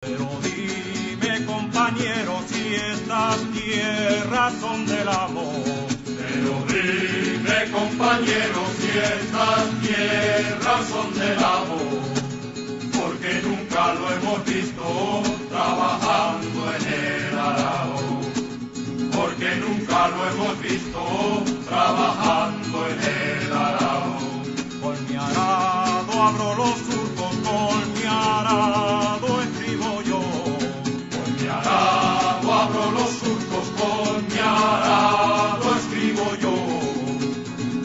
Pero dime, compañero, si estas tierras son del amor. Pero dime, compañero, si estas tierras son del amor. Porque nunca lo hemos visto trabajando en el arao. Porque nunca lo hemos visto trabajando en el arao. Con mi arado abro los surcos, con mi arado escribo yo. Con mi arado abro los surcos, con mi arado escribo yo.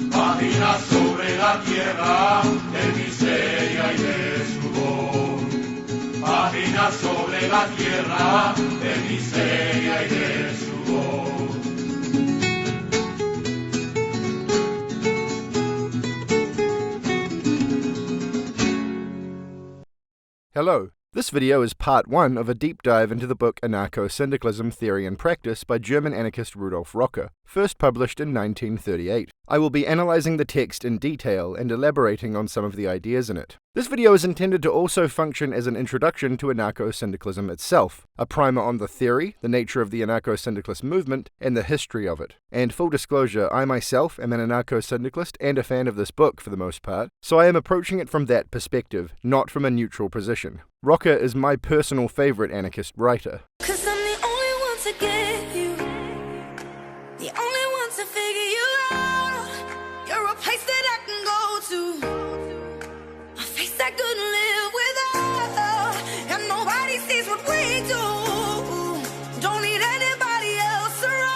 Páginas sobre la tierra de miseria y de sudor. Páginas sobre la tierra de miseria y de sudor. Hello. This video is part 1 of a deep dive into the book Anarcho-Syndicalism Theory and Practice by German anarchist Rudolf Rocker, first published in 1938. I will be analyzing the text in detail and elaborating on some of the ideas in it. This video is intended to also function as an introduction to anarcho-syndicalism itself, a primer on the theory, the nature of the anarcho-syndicalist movement, and the history of it. And full disclosure, I myself am an anarcho-syndicalist and a fan of this book for the most part, so I am approaching it from that perspective, not from a neutral position. Rocker is my personal favorite anarchist writer. 'Cause I'm the only one to get you, the only one to figure you out. You're a place that I can go to, a face I couldn't live without, and nobody sees what we do. Don't need anybody else around.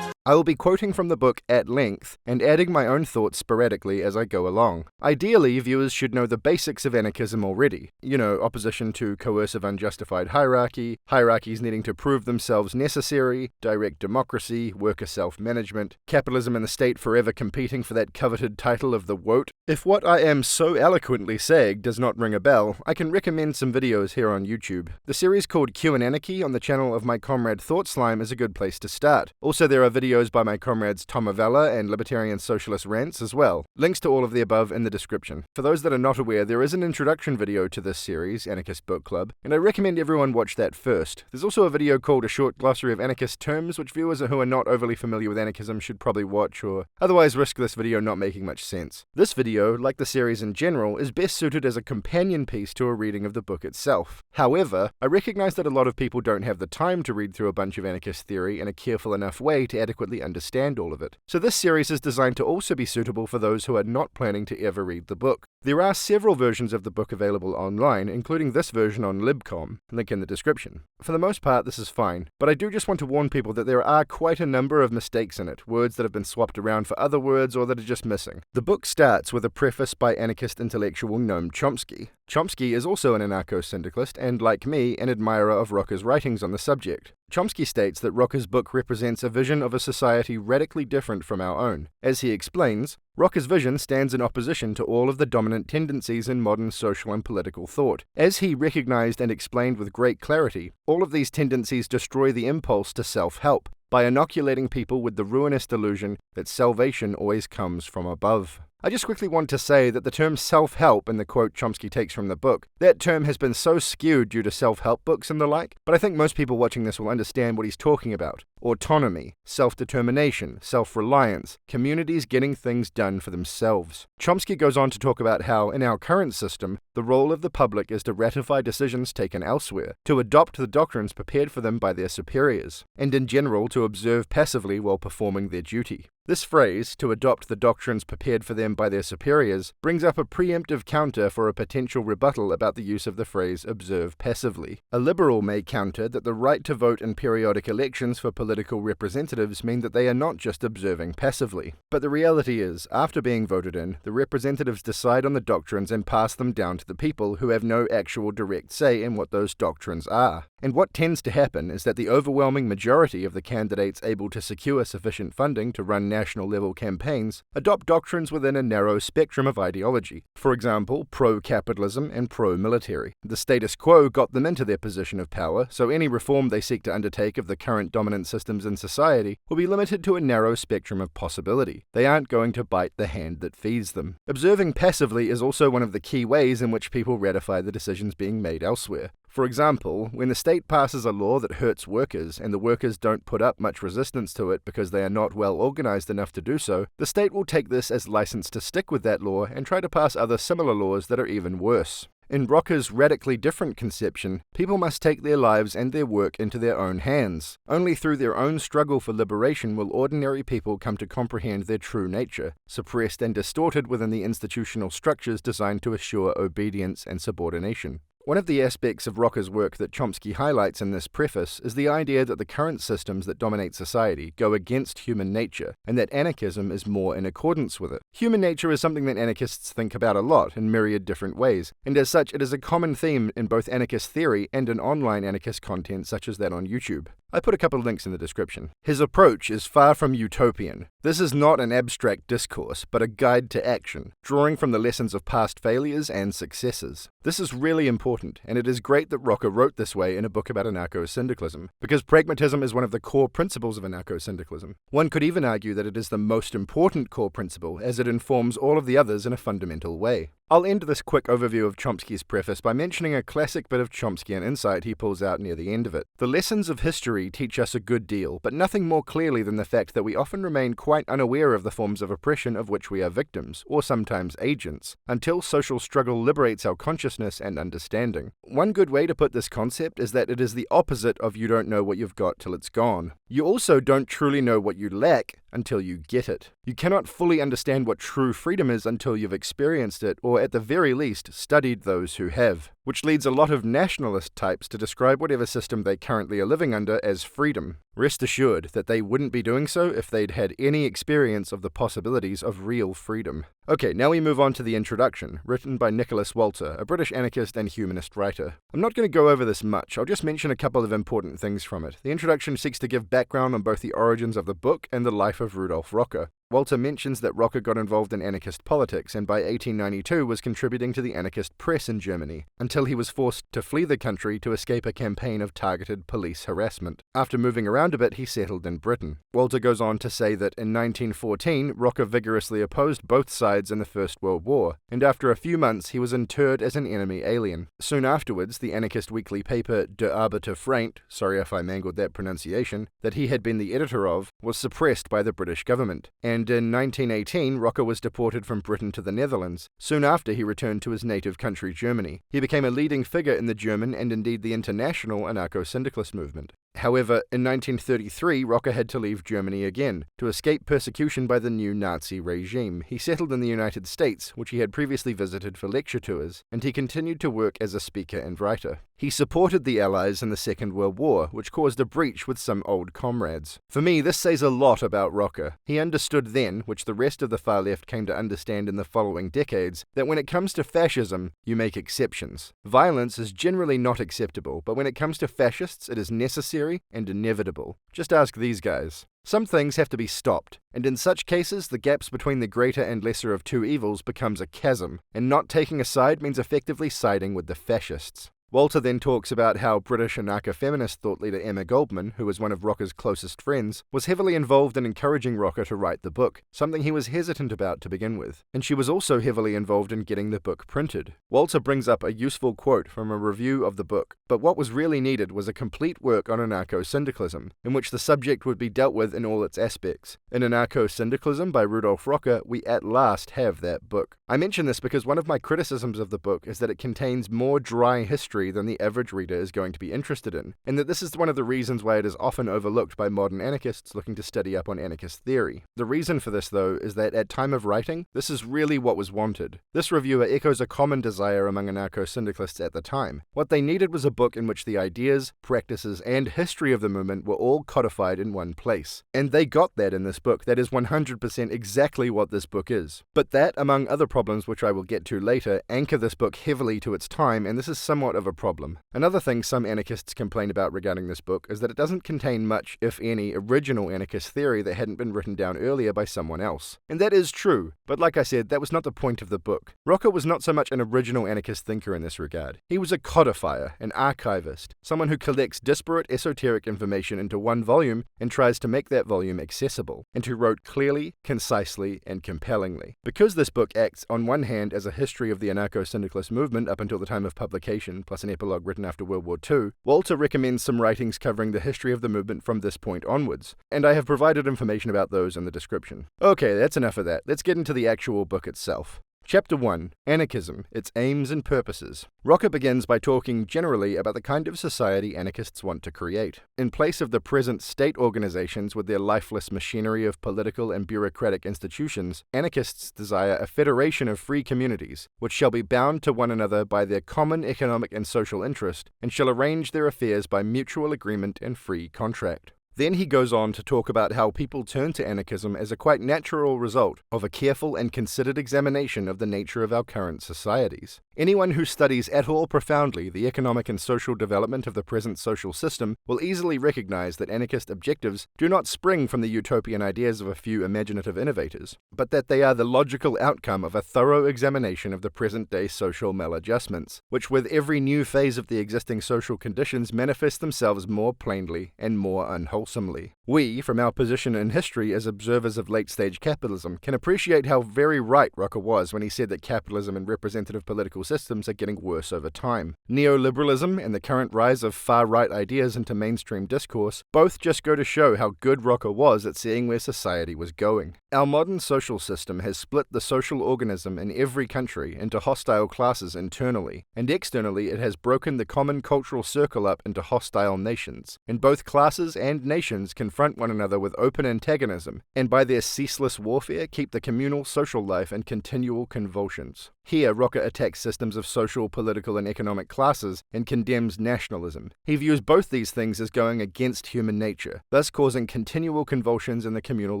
I will be quoting from the book at length and adding my own thoughts sporadically as I go along. Ideally, viewers should know the basics of anarchism already. You know, opposition to coercive unjustified hierarchy, hierarchies needing to prove themselves necessary, direct democracy, worker self-management, capitalism and the state forever competing for that coveted title of the wote. If what I am so eloquently saying does not ring a bell, I can recommend some videos here on YouTube. The series called Q and Anarchy on the channel of my comrade Thought Slime is a good place to start. Also, there are videos by my comrades Tom Avella and Libertarian Socialist Rants as well. Links to all of the above in the description. For those that are not aware, there is an introduction video to this series, Anarchist Book Club, and I recommend everyone watch that first. There's also a video called A Short Glossary of Anarchist Terms, which viewers who are not overly familiar with anarchism should probably watch, or otherwise risk this video not making much sense. This video, like the series in general, is best suited as a companion piece to a reading of the book itself. However, I recognize that a lot of people don't have the time to read through a bunch of anarchist theory in a careful enough way to adequately understand all of it. So this series is designed to also be suitable for those who are not planning to ever read the book. There are several versions of the book available online, including this version on Libcom, link in the description. For the most part, this is fine, but I do just want to warn people that there are quite a number of mistakes in it, words that have been swapped around for other words or that are just missing. The book starts with a preface by anarchist intellectual Noam Chomsky. Chomsky is also an anarcho-syndicalist and, like me, an admirer of Rocker's writings on the subject. Chomsky states that Rocker's book represents a vision of a society radically different from our own. As he explains, Rocker's vision stands in opposition to all of the dominant tendencies in modern social and political thought. As he recognized and explained with great clarity, all of these tendencies destroy the impulse to self-help by inoculating people with the ruinous delusion that salvation always comes from above. I just quickly want to say that the term self-help in the quote Chomsky takes from the book, that term has been so skewed due to self-help books and the like, but I think most people watching this will understand what he's talking about. Autonomy, self-determination, self-reliance, communities getting things done for themselves. Chomsky goes on to talk about how, in our current system, the role of the public is to ratify decisions taken elsewhere, to adopt the doctrines prepared for them by their superiors, and in general to observe passively while performing their duty. This phrase, to adopt the doctrines prepared for them by their superiors, brings up a preemptive counter for a potential rebuttal about the use of the phrase observe passively. A liberal may counter that the right to vote in periodic elections for political representatives mean that they are not just observing passively. But the reality is, after being voted in, the representatives decide on the doctrines and pass them down to the people who have no actual direct say in what those doctrines are. And what tends to happen is that the overwhelming majority of the candidates able to secure sufficient funding to run national-level campaigns adopt doctrines within a narrow spectrum of ideology. For example, pro-capitalism and pro-military. The status quo got them into their position of power, so any reform they seek to undertake of the current dominant systems in society will be limited to a narrow spectrum of possibility. They aren't going to bite the hand that feeds them. Observing passively is also one of the key ways in which people ratify the decisions being made elsewhere. For example, when the state passes a law that hurts workers and the workers don't put up much resistance to it because they are not well organized enough to do so, the state will take this as license to stick with that law and try to pass other similar laws that are even worse. In Rocker's radically different conception, people must take their lives and their work into their own hands. Only through their own struggle for liberation will ordinary people come to comprehend their true nature, suppressed and distorted within the institutional structures designed to assure obedience and subordination. One of the aspects of Rocker's work that Chomsky highlights in this preface is the idea that the current systems that dominate society go against human nature, and that anarchism is more in accordance with it. Human nature is something that anarchists think about a lot in myriad different ways, and as such it is a common theme in both anarchist theory and in online anarchist content such as that on YouTube. I put a couple of links in the description. His approach is far from utopian. This is not an abstract discourse, but a guide to action, drawing from the lessons of past failures and successes. This is really important, and it is great that Rocker wrote this way in a book about anarcho-syndicalism, because pragmatism is one of the core principles of anarcho-syndicalism. One could even argue that it is the most important core principle, as it informs all of the others in a fundamental way. I'll end this quick overview of Chomsky's preface by mentioning a classic bit of Chomskyan insight he pulls out near the end of it. The lessons of history teach us a good deal, but nothing more clearly than the fact that we often remain quite unaware of the forms of oppression of which we are victims, or sometimes agents, until social struggle liberates our consciousness and understanding. One good way to put this concept is that it is the opposite of you don't know what you've got till it's gone. You also don't truly know what you lack until you get it. You cannot fully understand what true freedom is until you've experienced it, or at the very least, studied those who have. Which leads a lot of nationalist types to describe whatever system they currently are living under as freedom. Rest assured that they wouldn't be doing so if they'd had any experience of the possibilities of real freedom. Okay, now we move on to the introduction, written by Nicolas, a British anarchist and humanist writer. I'm not going to go over this much, I'll just mention a couple of important things from it. The introduction seeks to give background on both the origins of the book and the life of Rudolf Rocker. Walter mentions that Rocker got involved in anarchist politics and by 1892 was contributing to the anarchist press in Germany, until he was forced to flee the country to escape a campaign of targeted police harassment. After moving around a bit, he settled in Britain. Walter goes on to say that in 1914, Rocker vigorously opposed both sides in the First World War, and after a few months he was interred as an enemy alien. Soon afterwards, the anarchist weekly paper De Arbiter Freund, sorry if I mangled that pronunciation, that he had been the editor of, was suppressed by the British government, and in 1918, Rocker was deported from Britain to the Netherlands. Soon after, he returned to his native country, Germany. He became a leading figure in the German and indeed the international anarcho-syndicalist movement. However, in 1933, Rocker had to leave Germany again. To escape persecution by the new Nazi regime, he settled in the United States, which he had previously visited for lecture tours, and he continued to work as a speaker and writer. He supported the Allies in the Second World War, which caused a breach with some old comrades. For me, this says a lot about Rocker. He understood then, which the rest of the far left came to understand in the following decades, that when it comes to fascism, you make exceptions. Violence is generally not acceptable, but when it comes to fascists, it is necessary and inevitable. Just ask these guys. Some things have to be stopped, and in such cases the gaps between the greater and lesser of two evils becomes a chasm, and not taking a side means effectively siding with the fascists. Walter then talks about how British anarcho-feminist thought leader Emma Goldman, who was one of Rocker's closest friends, was heavily involved in encouraging Rocker to write the book, something he was hesitant about to begin with, and she was also heavily involved in getting the book printed. Walter brings up a useful quote from a review of the book, but what was really needed was a complete work on anarcho-syndicalism, in which the subject would be dealt with in all its aspects. In Anarcho-Syndicalism by Rudolf Rocker, we at last have that book. I mention this because one of my criticisms of the book is that it contains more dry history than the average reader is going to be interested in, and that this is one of the reasons why it is often overlooked by modern anarchists looking to study up on anarchist theory. The reason for this, though, is that at time of writing, this is really what was wanted. This reviewer echoes a common desire among anarcho-syndicalists at the time. What they needed was a book in which the ideas, practices, and history of the movement were all codified in one place. And they got that in this book. That is 100% exactly what this book is. But that, among other problems which I will get to later, anchor this book heavily to its time, and this is somewhat of a problem. Another thing some anarchists complain about regarding this book is that it doesn't contain much, if any, original anarchist theory that hadn't been written down earlier by someone else. And that is true, but like I said, that was not the point of the book. Rocker was not so much an original anarchist thinker in this regard. He was a codifier, an archivist, someone who collects disparate esoteric information into one volume and tries to make that volume accessible, and who wrote clearly, concisely, and compellingly. Because this book acts on one hand as a history of the anarcho-syndicalist movement up until the time of publication, plus plus an epilogue written after World War II, Walter recommends some writings covering the history of the movement from this point onwards, and I have provided information about those in the description. Okay, that's enough of that. Let's get into the actual book itself. Chapter 1. Anarchism, Its Aims and Purposes. Rocker begins by talking generally about the kind of society anarchists want to create. In place of the present state organizations with their lifeless machinery of political and bureaucratic institutions, anarchists desire a federation of free communities, which shall be bound to one another by their common economic and social interest, and shall arrange their affairs by mutual agreement and free contract. Then he goes on to talk about how people turn to anarchism as a quite natural result of a careful and considered examination of the nature of our current societies. Anyone who studies at all profoundly the economic and social development of the present social system will easily recognize that anarchist objectives do not spring from the utopian ideas of a few imaginative innovators, but that they are the logical outcome of a thorough examination of the present-day social maladjustments, which with every new phase of the existing social conditions manifest themselves more plainly and more unwholesomely. We, from our position in history as observers of late-stage capitalism, can appreciate how very right Rocker was when he said that capitalism and representative political systems are getting worse over time. Neoliberalism and the current rise of far-right ideas into mainstream discourse both just go to show how good Rocker was at seeing where society was going. Our modern social system has split the social organism in every country into hostile classes internally, and externally it has broken the common cultural circle up into hostile nations, and both classes and nations confront one another with open antagonism, and by their ceaseless warfare keep the communal social life in continual convulsions. Here, Rocker attacks systems of social, political, and economic classes and condemns nationalism. He views both these things as going against human nature, thus causing continual convulsions in the communal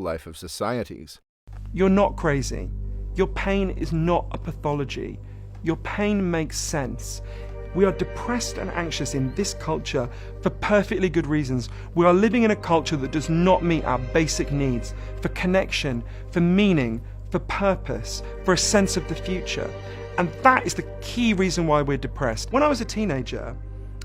life of societies. You're not crazy. Your pain is not a pathology. Your pain makes sense. We are depressed and anxious in this culture for perfectly good reasons. We are living in a culture that does not meet our basic needs for connection, for meaning, for purpose, for a sense of the future. And that is the key reason why we're depressed. When I was a teenager,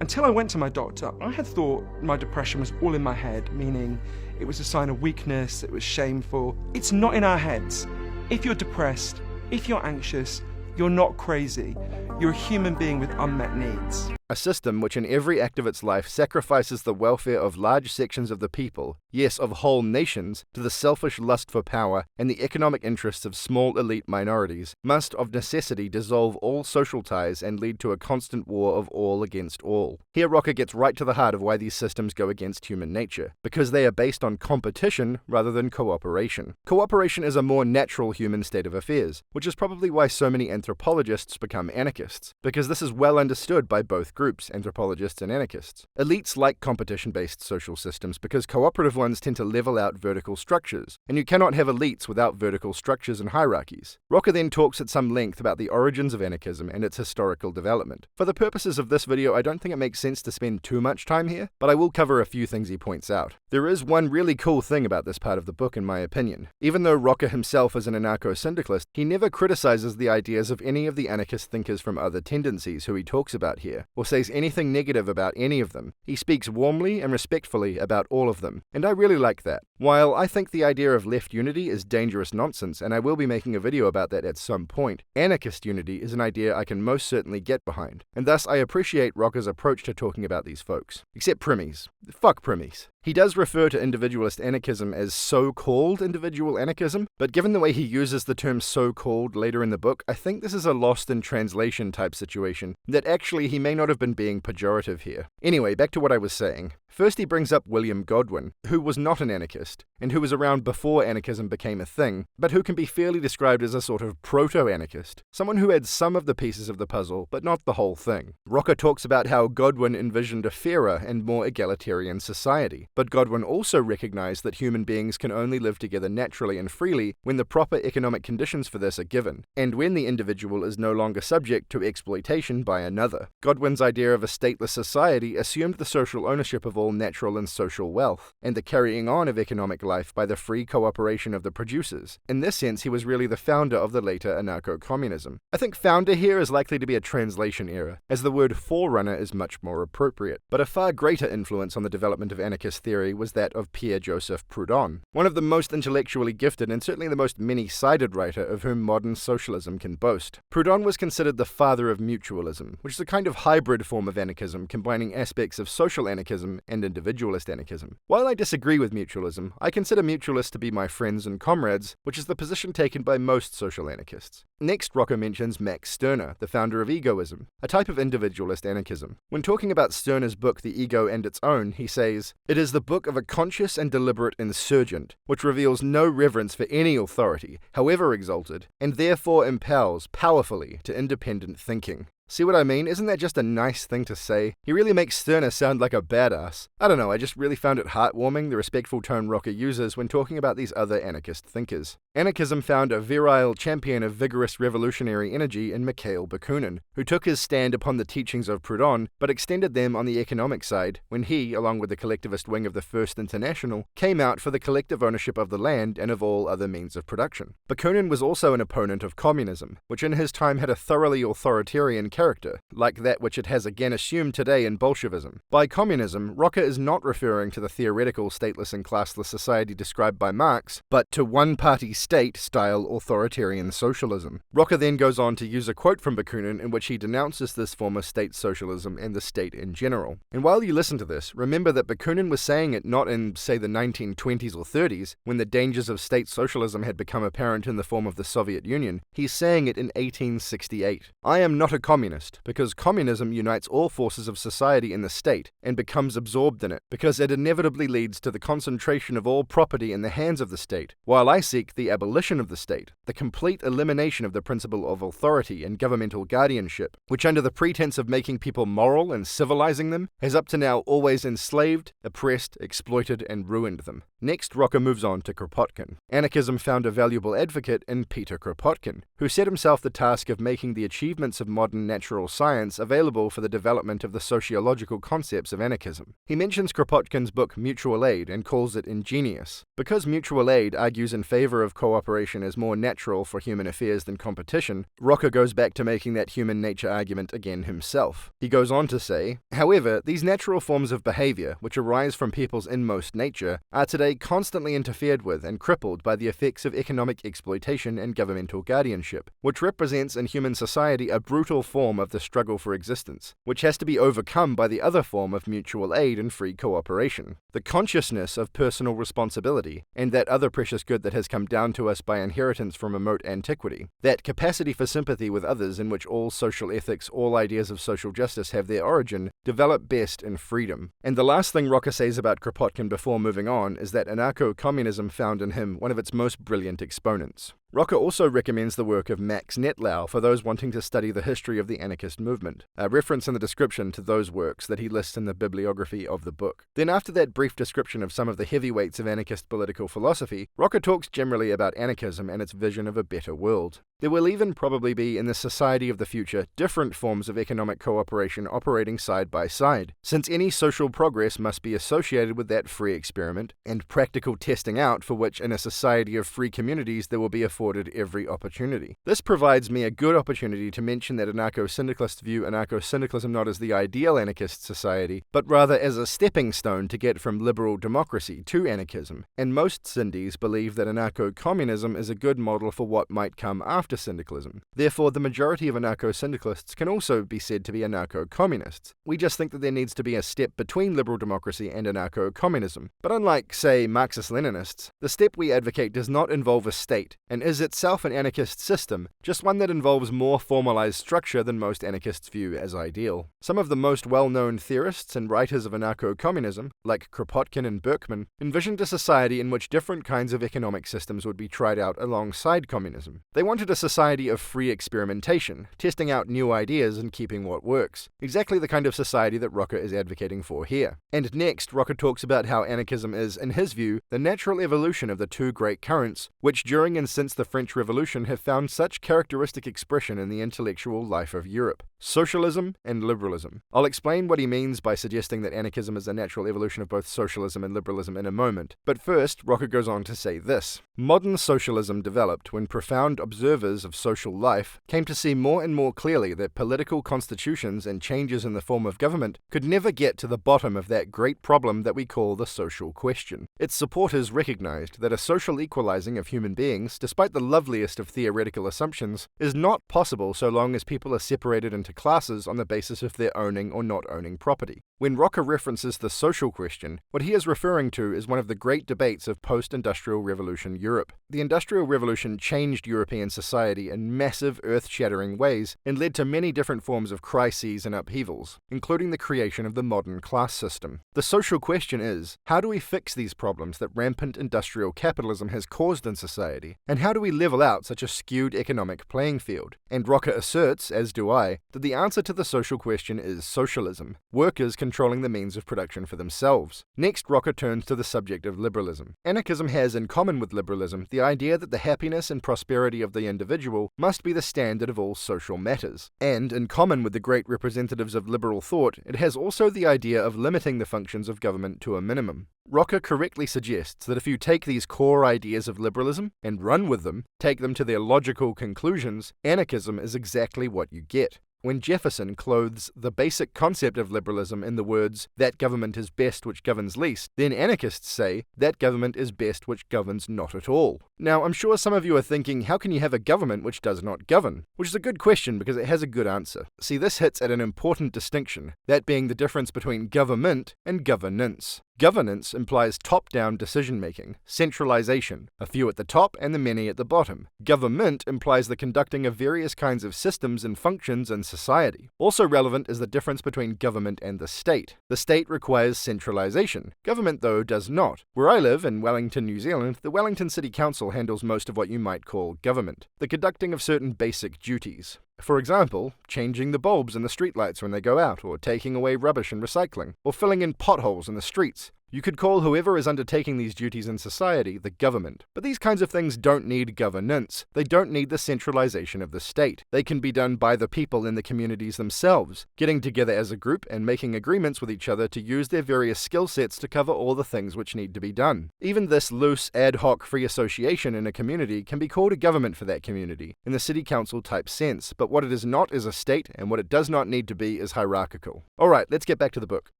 until I went to my doctor, I had thought my depression was all in my head, meaning it was a sign of weakness, it was shameful. It's not in our heads. If you're depressed, if you're anxious, you're not crazy. You're a human being with unmet needs. A system which in every act of its life sacrifices the welfare of large sections of the people, yes, of whole nations, to the selfish lust for power and the economic interests of small elite minorities, must of necessity dissolve all social ties and lead to a constant war of all against all. Here Rocker gets right to the heart of why these systems go against human nature, because they are based on competition rather than cooperation. Cooperation is a more natural human state of affairs, which is probably why so many anthropologists become anarchists, because this is well understood by both groups, anthropologists and anarchists. Elites like competition-based social systems because cooperative ones tend to level out vertical structures, and you cannot have elites without vertical structures and hierarchies. Rocker then talks at some length about the origins of anarchism and its historical development. For the purposes of this video, I don't think it makes sense to spend too much time here, but I will cover a few things he points out. There is one really cool thing about this part of the book in my opinion. Even though Rocker himself is an anarcho-syndicalist, he never criticizes the ideas of any of the anarchist thinkers from other tendencies who he talks about here, or says anything negative about any of them. He speaks warmly and respectfully about all of them, and I really like that. While I think the idea of left unity is dangerous nonsense, and I will be making a video about that at some point, anarchist unity is an idea I can most certainly get behind, and thus I appreciate Rocker's approach to talking about these folks. Except Primmies. Fuck Primmies. He does refer to individualist anarchism as so-called individual anarchism, but given the way he uses the term so-called later in the book, I think this is a lost in translation type situation, that actually he may not have been being pejorative here. Anyway, back to what I was saying. First he brings up William Godwin, who was not an anarchist, and who was around before anarchism became a thing, but who can be fairly described as a sort of proto-anarchist, someone who had some of the pieces of the puzzle, but not the whole thing. Rocker talks about how Godwin envisioned a fairer and more egalitarian society, but Godwin also recognized that human beings can only live together naturally and freely when the proper economic conditions for this are given, and when the individual is no longer subject to exploitation by another. Godwin's idea of a stateless society assumed the social ownership of all natural and social wealth, and the carrying on of economic life by the free cooperation of the producers. In this sense, he was really the founder of the later anarcho-communism. I think founder here is likely to be a translation error, as the word forerunner is much more appropriate, but a far greater influence on the development of anarchist theory was that of Pierre-Joseph Proudhon, one of the most intellectually gifted and certainly the most many-sided writer of whom modern socialism can boast. Proudhon was considered the father of mutualism, which is a kind of hybrid form of anarchism combining aspects of social anarchism and individualist anarchism. While I disagree with mutualism, I consider mutualists to be my friends and comrades, which is the position taken by most social anarchists. Next, Rocker mentions Max Stirner, the founder of egoism, a type of individualist anarchism. When talking about Stirner's book The Ego and Its Own, he says, "It is the book of a conscious and deliberate insurgent, which reveals no reverence for any authority, however exalted, and therefore impels powerfully to independent thinking." See what I mean? Isn't that just a nice thing to say? He really makes Stirner sound like a badass. I don't know, I just really found it heartwarming, the respectful tone Rocker uses when talking about these other anarchist thinkers. Anarchism found a virile champion of vigorous revolutionary energy in Mikhail Bakunin, who took his stand upon the teachings of Proudhon, but extended them on the economic side, when he, along with the collectivist wing of the First International, came out for the collective ownership of the land and of all other means of production. Bakunin was also an opponent of communism, which in his time had a thoroughly authoritarian character, like that which it has again assumed today in Bolshevism. By communism, Rocker is not referring to the theoretical stateless and classless society described by Marx, but to one-party state-style authoritarian socialism. Rocker then goes on to use a quote from Bakunin in which he denounces this form of state socialism and the state in general. And while you listen to this, remember that Bakunin was saying it not in, say, the 1920s or 30s, when the dangers of state socialism had become apparent in the form of the Soviet Union. He's saying it in 1868. "I am not a communist, because communism unites all forces of society in the state and becomes absorbed in it, because it inevitably leads to the concentration of all property in the hands of the state, while I seek the abolition of the state, the complete elimination of the principle of authority and governmental guardianship, which under the pretense of making people moral and civilizing them, has up to now always enslaved, oppressed, exploited, and ruined them." Next, Rocker moves on to Kropotkin. Anarchism found a valuable advocate in Peter Kropotkin, who set himself the task of making the achievements of modern natural science available for the development of the sociological concepts of anarchism. He mentions Kropotkin's book Mutual Aid and calls it ingenious. Because mutual aid argues in favor of cooperation as more natural for human affairs than competition, Rocker goes back to making that human nature argument again himself. He goes on to say, "However, these natural forms of behavior, which arise from people's inmost nature, are today constantly interfered with and crippled by the effects of economic exploitation and governmental guardianship, which represents in human society a brutal form of the struggle for existence, which has to be overcome by the other form of mutual aid and free cooperation. The consciousness of personal responsibility, and that other precious good that has come down to us by inheritance from remote antiquity, that capacity for sympathy with others in which all social ethics, all ideas of social justice have their origin, develop best in freedom." And the last thing Rocker says about Kropotkin before moving on is that anarcho-communism found in him one of its most brilliant exponents. Rocker also recommends the work of Max Nettlau for those wanting to study the history of the anarchist movement, a reference in the description to those works that he lists in the bibliography of the book. Then after that brief description of some of the heavyweights of anarchist political philosophy, Rocker talks generally about anarchism and its vision of a better world. There will even probably be in the society of the future different forms of economic cooperation operating side by side, since any social progress must be associated with that free experiment and practical testing out for which in a society of free communities there will be afforded every opportunity. This provides me a good opportunity to mention that anarcho-syndicalists view anarcho-syndicalism not as the ideal anarchist society, but rather as a stepping stone to get from liberal democracy to anarchism, and most Syndies believe that anarcho-communism is a good model for what might come after syndicalism. Therefore, the majority of anarcho-syndicalists can also be said to be anarcho-communists. We just think that there needs to be a step between liberal democracy and anarcho-communism. But unlike, say, Marxist-Leninists, the step we advocate does not involve a state, and is itself an anarchist system, just one that involves more formalized structure than most anarchists view as ideal. Some of the most well-known theorists and writers of anarcho-communism, like Kropotkin and Berkman, envisioned a society in which different kinds of economic systems would be tried out alongside communism. They wanted a society of free experimentation, testing out new ideas and keeping what works. Exactly the kind of society that Rocker is advocating for here. And next, Rocker talks about how anarchism is, in his view, the natural evolution of the two great currents, which during and since the French Revolution have found such characteristic expression in the intellectual life of Europe: socialism and liberalism. I'll explain what he means by suggesting that anarchism is a natural evolution of both socialism and liberalism in a moment. But first, Rocker goes on to say this: "Modern socialism developed when profound observers observers of social life came to see more and more clearly that political constitutions and changes in the form of government could never get to the bottom of that great problem that we call the social question. Its supporters recognized that a social equalizing of human beings, despite the loveliest of theoretical assumptions, is not possible so long as people are separated into classes on the basis of their owning or not owning property. When Rocker references the social question, what he is referring to is one of the great debates of post-industrial revolution Europe. The Industrial Revolution changed European society in massive, earth-shattering ways and led to many different forms of crises and upheavals, including the creation of the modern class system. The social question is, how do we fix these problems that rampant industrial capitalism has caused in society, and how do we level out such a skewed economic playing field? And Rocker asserts, as do I, that the answer to the social question is socialism, workers controlling the means of production for themselves. Next, Rocker turns to the subject of liberalism. Anarchism has in common with liberalism the idea that the happiness and prosperity of the individual must be the standard of all social matters. And, in common with the great representatives of liberal thought, it has also the idea of limiting the functions of government to a minimum. Rocker correctly suggests that if you take these core ideas of liberalism and run with them, take them to their logical conclusions, anarchism is exactly what you get. When Jefferson clothes the basic concept of liberalism in the words, "that government is best which governs least," then anarchists say, "that government is best which governs not at all." Now, I'm sure some of you are thinking, how can you have a government which does not govern? Which is a good question because it has a good answer. See, this hits at an important distinction, that being the difference between government and governance. Governance implies top-down decision-making, centralization, a few at the top and the many at the bottom. Government implies the conducting of various kinds of systems and functions in society. Also relevant is the difference between government and the state. The state requires centralization. Government, though, does not. Where I live, in Wellington, New Zealand, the Wellington City Council handles most of what you might call government, the conducting of certain basic duties. For example, changing the bulbs in the streetlights when they go out, or taking away rubbish and recycling, or filling in potholes in the streets. You could call whoever is undertaking these duties in society the government. But these kinds of things don't need governance. They don't need the centralization of the state. They can be done by the people in the communities themselves, getting together as a group and making agreements with each other to use their various skill sets to cover all the things which need to be done. Even this loose, ad hoc free association in a community can be called a government for that community, in the city council type sense, but what it is not is a state, and what it does not need to be is hierarchical. Alright, let's get back to the book.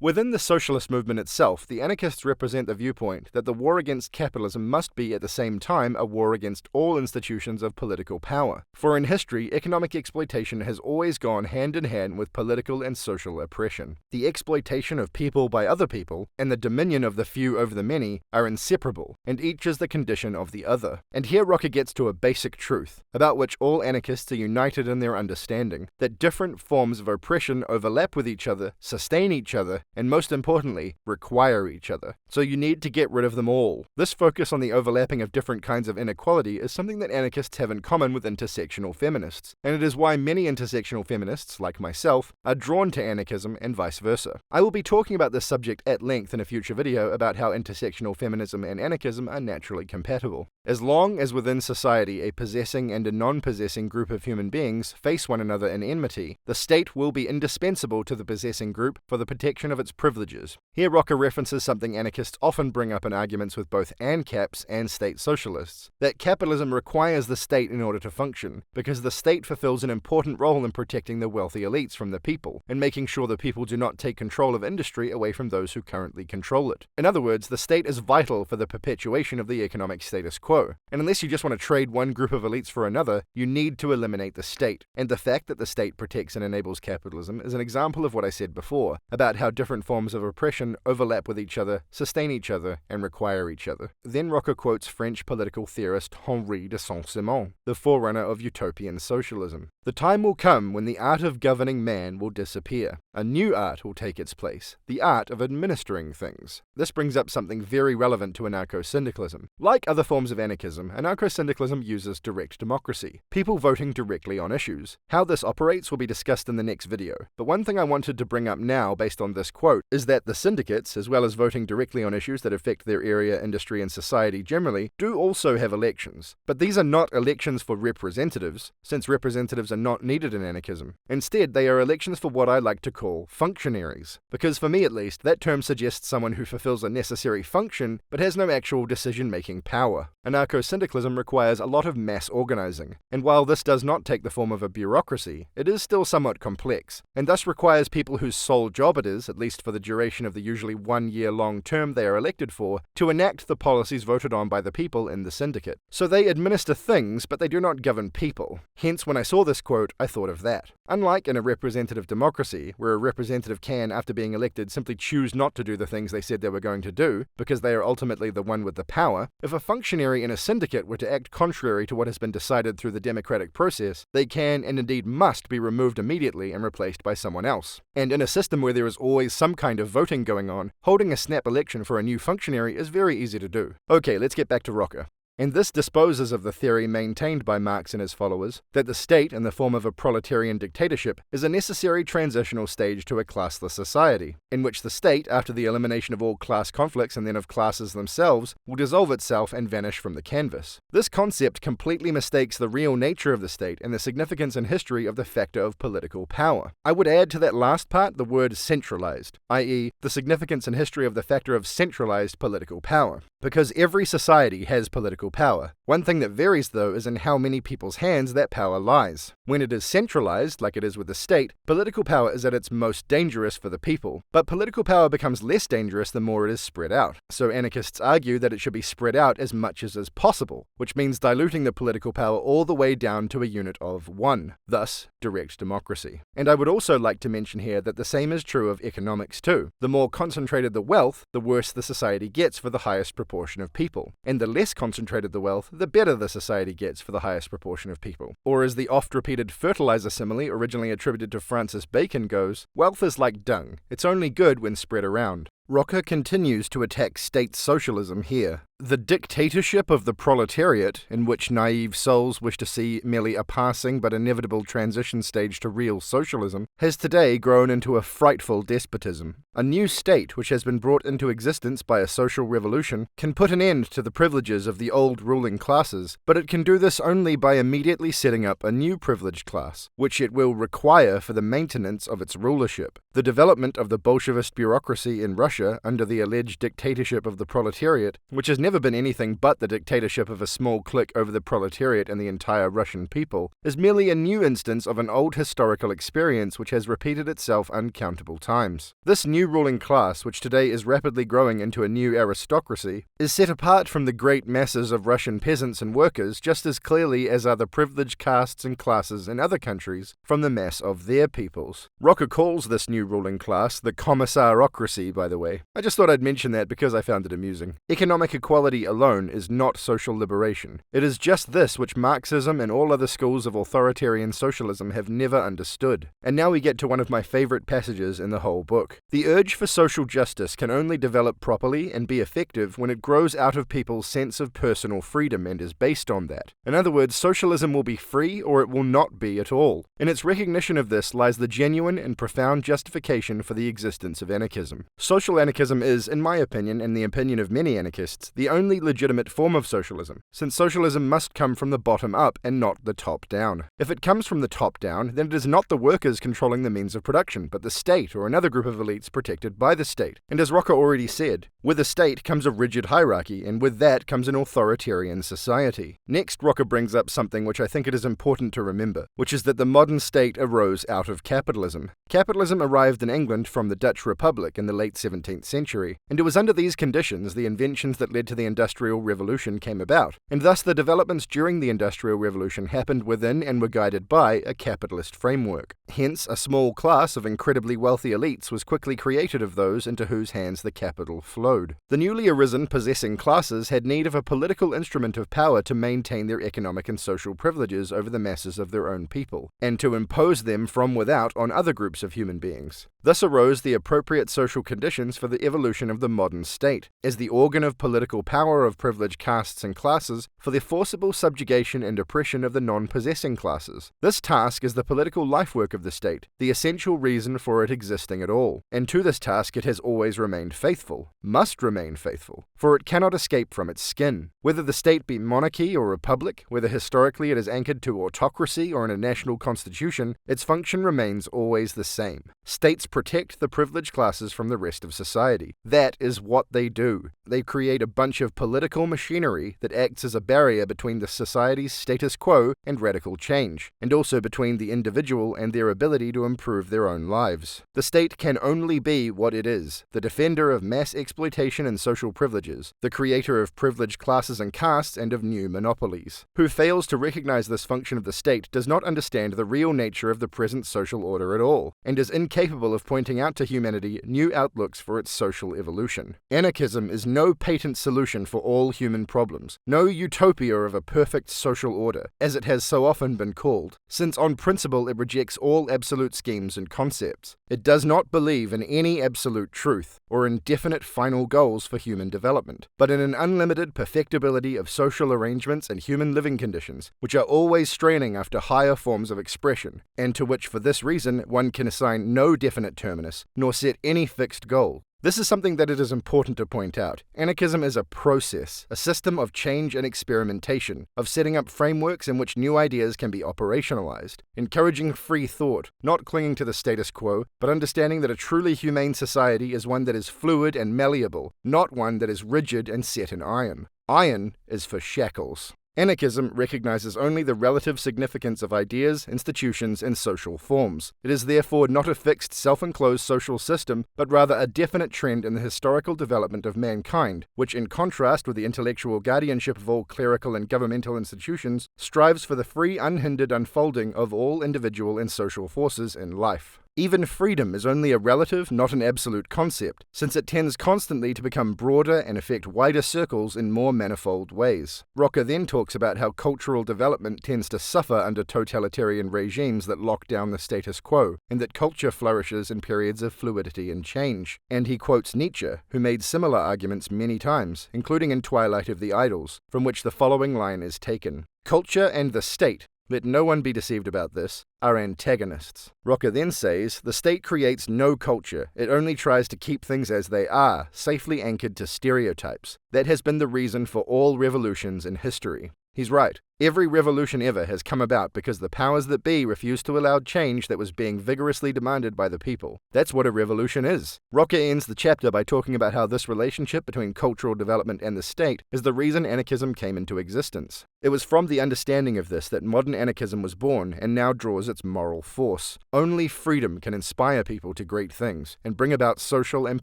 Within the socialist movement itself, the anarchists represent the viewpoint that the war against capitalism must be at the same time a war against all institutions of political power. For in history, economic exploitation has always gone hand in hand with political and social oppression. The exploitation of people by other people, and the dominion of the few over the many, are inseparable, and each is the condition of the other. And here Rocker gets to a basic truth, about which all anarchists are united in their understanding, that different forms of oppression overlap with each other, sustain each other, and most importantly, require each other. So you need to get rid of them all. This focus on the overlapping of different kinds of inequality is something that anarchists have in common with intersectional feminists, and it is why many intersectional feminists, like myself, are drawn to anarchism and vice versa. I will be talking about this subject at length in a future video about how intersectional feminism and anarchism are naturally compatible. As long as within society a possessing and a non-possessing group of human beings face one another in enmity, the state will be indispensable to the possessing group for the protection of its privileges. Here Rocker references something anarchists often bring up in arguments with both ANCAPs and state socialists, that capitalism requires the state in order to function, because the state fulfills an important role in protecting the wealthy elites from the people, and making sure the people do not take control of industry away from those who currently control it. In other words, the state is vital for the perpetuation of the economic status quo, and unless you just want to trade one group of elites for another, you need to eliminate the state. And the fact that the state protects and enables capitalism is an example of what I said before, about how different forms of oppression overlap with each other, sustain each other, and require each other. Then Rocker quotes French political theorist Henri de Saint-Simon, the forerunner of utopian socialism. The time will come when the art of governing man will disappear. A new art will take its place, the art of administering things. This brings up something very relevant to Anarcho-Syndicalism. Like other forms of anarchism, Anarcho-Syndicalism uses direct democracy, people voting directly on issues. How this operates will be discussed in the next video, but one thing I wanted to bring up now based on this quote is that the syndicates, as well as voting directly on issues that affect their area, industry, and society generally, do also have elections. But these are not elections for representatives, since representatives are not needed in anarchism. Instead, they are elections for what I like to call functionaries, because for me at least, that term suggests someone who fulfills a necessary function but has no actual decision-making power. Anarcho-Syndicalism requires a lot of mass organizing, and while this does not take the form of a bureaucracy, it is still somewhat complex, and thus requires people whose sole job it is, at least for the duration of the usually 1-year-long term they are elected for, to enact the policies voted on by the people in the syndicate. So they administer things, but they do not govern people. Hence, when I saw this quote, I thought of that. Unlike in a representative democracy, where a representative can, after being elected, simply choose not to do the things they said they were going to do, because they are ultimately the one with the power, if a functionary in a syndicate were to act contrary to what has been decided through the democratic process, they can, and indeed must, be removed immediately and replaced by someone else. And in a system where there is always some kind of voting going on, holding a snap election for a new functionary is very easy to do. Okay, let's get back to Rocker. And this disposes of the theory maintained by Marx and his followers, that the state, in the form of a proletarian dictatorship, is a necessary transitional stage to a classless society, in which the state, after the elimination of all class conflicts and then of classes themselves, will dissolve itself and vanish from the canvas. This concept completely mistakes the real nature of the state and the significance in history of the factor of political power. I would add to that last part the word centralized, i.e., the significance in history of the factor of centralized political power. Because every society has political power. One thing that varies, though, is in how many people's hands that power lies. When it is centralized, like it is with the state, political power is at its most dangerous for the people, but political power becomes less dangerous the more it is spread out. So anarchists argue that it should be spread out as much as is possible, which means diluting the political power all the way down to a unit of 1, thus direct democracy. And I would also like to mention here that the same is true of economics too. The more concentrated the wealth, the worse the society gets for the highest proportion of people, and the less concentrated the wealth, the better the society gets for the highest proportion of people. Or as the oft-repeated fertilizer simile originally attributed to Francis Bacon goes, wealth is like dung, it's only good when spread around. Rocker continues to attack state socialism here. The dictatorship of the proletariat, in which naive souls wish to see merely a passing but inevitable transition stage to real socialism, has today grown into a frightful despotism. A new state, which has been brought into existence by a social revolution, can put an end to the privileges of the old ruling classes, but it can do this only by immediately setting up a new privileged class, which it will require for the maintenance of its rulership. The development of the Bolshevist bureaucracy in Russia under the alleged dictatorship of the proletariat, which has never been anything but the dictatorship of a small clique over the proletariat and the entire Russian people, is merely a new instance of an old historical experience which has repeated itself uncountable times. This new ruling class, which today is rapidly growing into a new aristocracy, is set apart from the great masses of Russian peasants and workers just as clearly as are the privileged castes and classes in other countries from the mass of their peoples. Rocker calls this new ruling class the commissarocracy, by the way. I just thought I'd mention that because I found it amusing. Economic equality alone is not social liberation. It is just this which Marxism and all other schools of authoritarian socialism have never understood. And now we get to one of my favorite passages in the whole book. The urge for social justice can only develop properly and be effective when it grows out of people's sense of personal freedom and is based on that. In other words, socialism will be free or it will not be at all. In its recognition of this lies the genuine and profound justification for the existence of anarchism. Social anarchism is, in my opinion, and the opinion of many anarchists, the only legitimate form of socialism, since socialism must come from the bottom up and not the top down. If it comes from the top down, then it is not the workers controlling the means of production, but the state or another group of elites protected by the state. And as Rocker already said, with a state comes a rigid hierarchy, and with that comes an authoritarian society. Next, Rocker brings up something which I think it is important to remember, which is that the modern state arose out of capitalism. Capitalism arrived in England from the Dutch Republic in the late 17th century, and it was under these conditions the inventions that led to the Industrial Revolution came about, and thus the developments during the Industrial Revolution happened within and were guided by a capitalist framework. Hence, a small class of incredibly wealthy elites was quickly created of those into whose hands the capital flowed. The newly arisen possessing classes had need of a political instrument of power to maintain their economic and social privileges over the masses of their own people, and to impose them from without on other groups of human beings. Thus arose the appropriate social conditions for the evolution of the modern state. As the organ of political power of privileged castes and classes for the forcible subjugation and oppression of the non-possessing classes. This task is the political lifework of the state, the essential reason for it existing at all, and to this task it has always remained faithful, must remain faithful, for it cannot escape from its skin. Whether the state be monarchy or republic, whether historically it is anchored to autocracy or in a national constitution, its function remains always the same. States protect the privileged classes from the rest of society. That is what they do. They create a bunch of political machinery that acts as a barrier between the society's status quo and radical change, and also between the individual and their ability to improve their own lives. The state can only be what it is, the defender of mass exploitation and social privileges, the creator of privileged classes and castes and of new monopolies. Who fails to recognize this function of the state does not understand the real nature of the present social order at all, and is incapable of pointing out to humanity new outlooks for its social evolution. Anarchism is no patent solution for all human problems, no utopia of a perfect social order, as it has so often been called, since on principle it rejects all absolute schemes and concepts. It does not believe in any absolute truth, or in definite final goals for human development, but in an unlimited perfectibility of social arrangements and human living conditions, which are always straining after higher forms of expression, and to which for this reason one can assign no definite terminus, nor set any fixed goal. This is something that it is important to point out. Anarchism is a process, a system of change and experimentation, of setting up frameworks in which new ideas can be operationalized, encouraging free thought, not clinging to the status quo, but understanding that a truly humane society is one that is fluid and malleable, not one that is rigid and set in iron. Iron is for shackles. Anarchism recognizes only the relative significance of ideas, institutions, and social forms. It is therefore not a fixed, self-enclosed social system, but rather a definite trend in the historical development of mankind, which, in contrast with the intellectual guardianship of all clerical and governmental institutions, strives for the free, unhindered unfolding of all individual and social forces in life. Even freedom is only a relative, not an absolute concept, since it tends constantly to become broader and affect wider circles in more manifold ways. Rocker then talks about how cultural development tends to suffer under totalitarian regimes that lock down the status quo, and that culture flourishes in periods of fluidity and change. And he quotes Nietzsche, who made similar arguments many times, including in Twilight of the Idols, from which the following line is taken. Culture and the state, let no one be deceived about this, are antagonists. Rocker then says, the state creates no culture, it only tries to keep things as they are, safely anchored to stereotypes. That has been the reason for all revolutions in history. He's right. Every revolution ever has come about because the powers that be refused to allow change that was being vigorously demanded by the people. That's what a revolution is. Rocker ends the chapter by talking about how this relationship between cultural development and the state is the reason anarchism came into existence. It was from the understanding of this that modern anarchism was born and now draws its moral force. Only freedom can inspire people to great things and bring about social and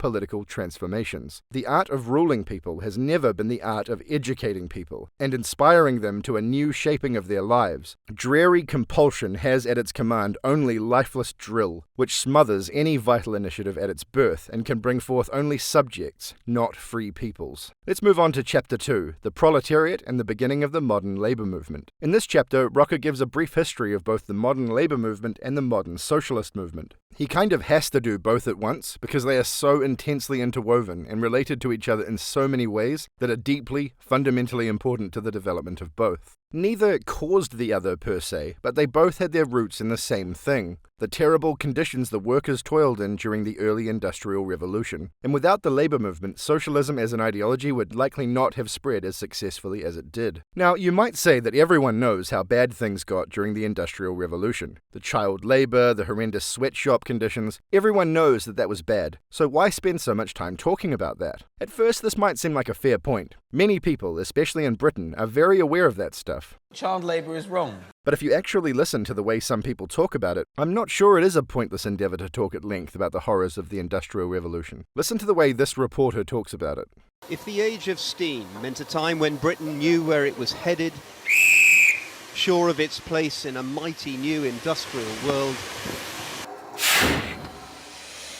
political transformations. The art of ruling people has never been the art of educating people and inspiring them to a new shaping of their lives. Dreary compulsion has at its command only lifeless drill, which smothers any vital initiative at its birth and can bring forth only subjects, not free peoples. Let's move on to Chapter 2, The Proletariat and the Beginning of the Modern Labour Movement. In this chapter, Rocker gives a brief history of both the modern labour movement and the modern socialist movement. He kind of has to do both at once because they are so intensely interwoven and related to each other in so many ways that are deeply, fundamentally important to the development of both. Neither caused the other per se, but they both had their roots in the same thing, the terrible conditions the workers toiled in during the early Industrial Revolution. And without the labour movement, socialism as an ideology would likely not have spread as successfully as it did. Now, you might say that everyone knows how bad things got during the Industrial Revolution. The child labour, the horrendous sweatshop conditions, everyone knows that that was bad. So why spend so much time talking about that? At first, this might seem like a fair point. Many people, especially in Britain, are very aware of that stuff. Child labour is wrong. But if you actually listen to the way some people talk about it, I'm not sure it is a pointless endeavour to talk at length about the horrors of the Industrial Revolution. Listen to the way this reporter talks about it. If the age of steam meant a time when Britain knew where it was headed, sure of its place in a mighty new industrial world,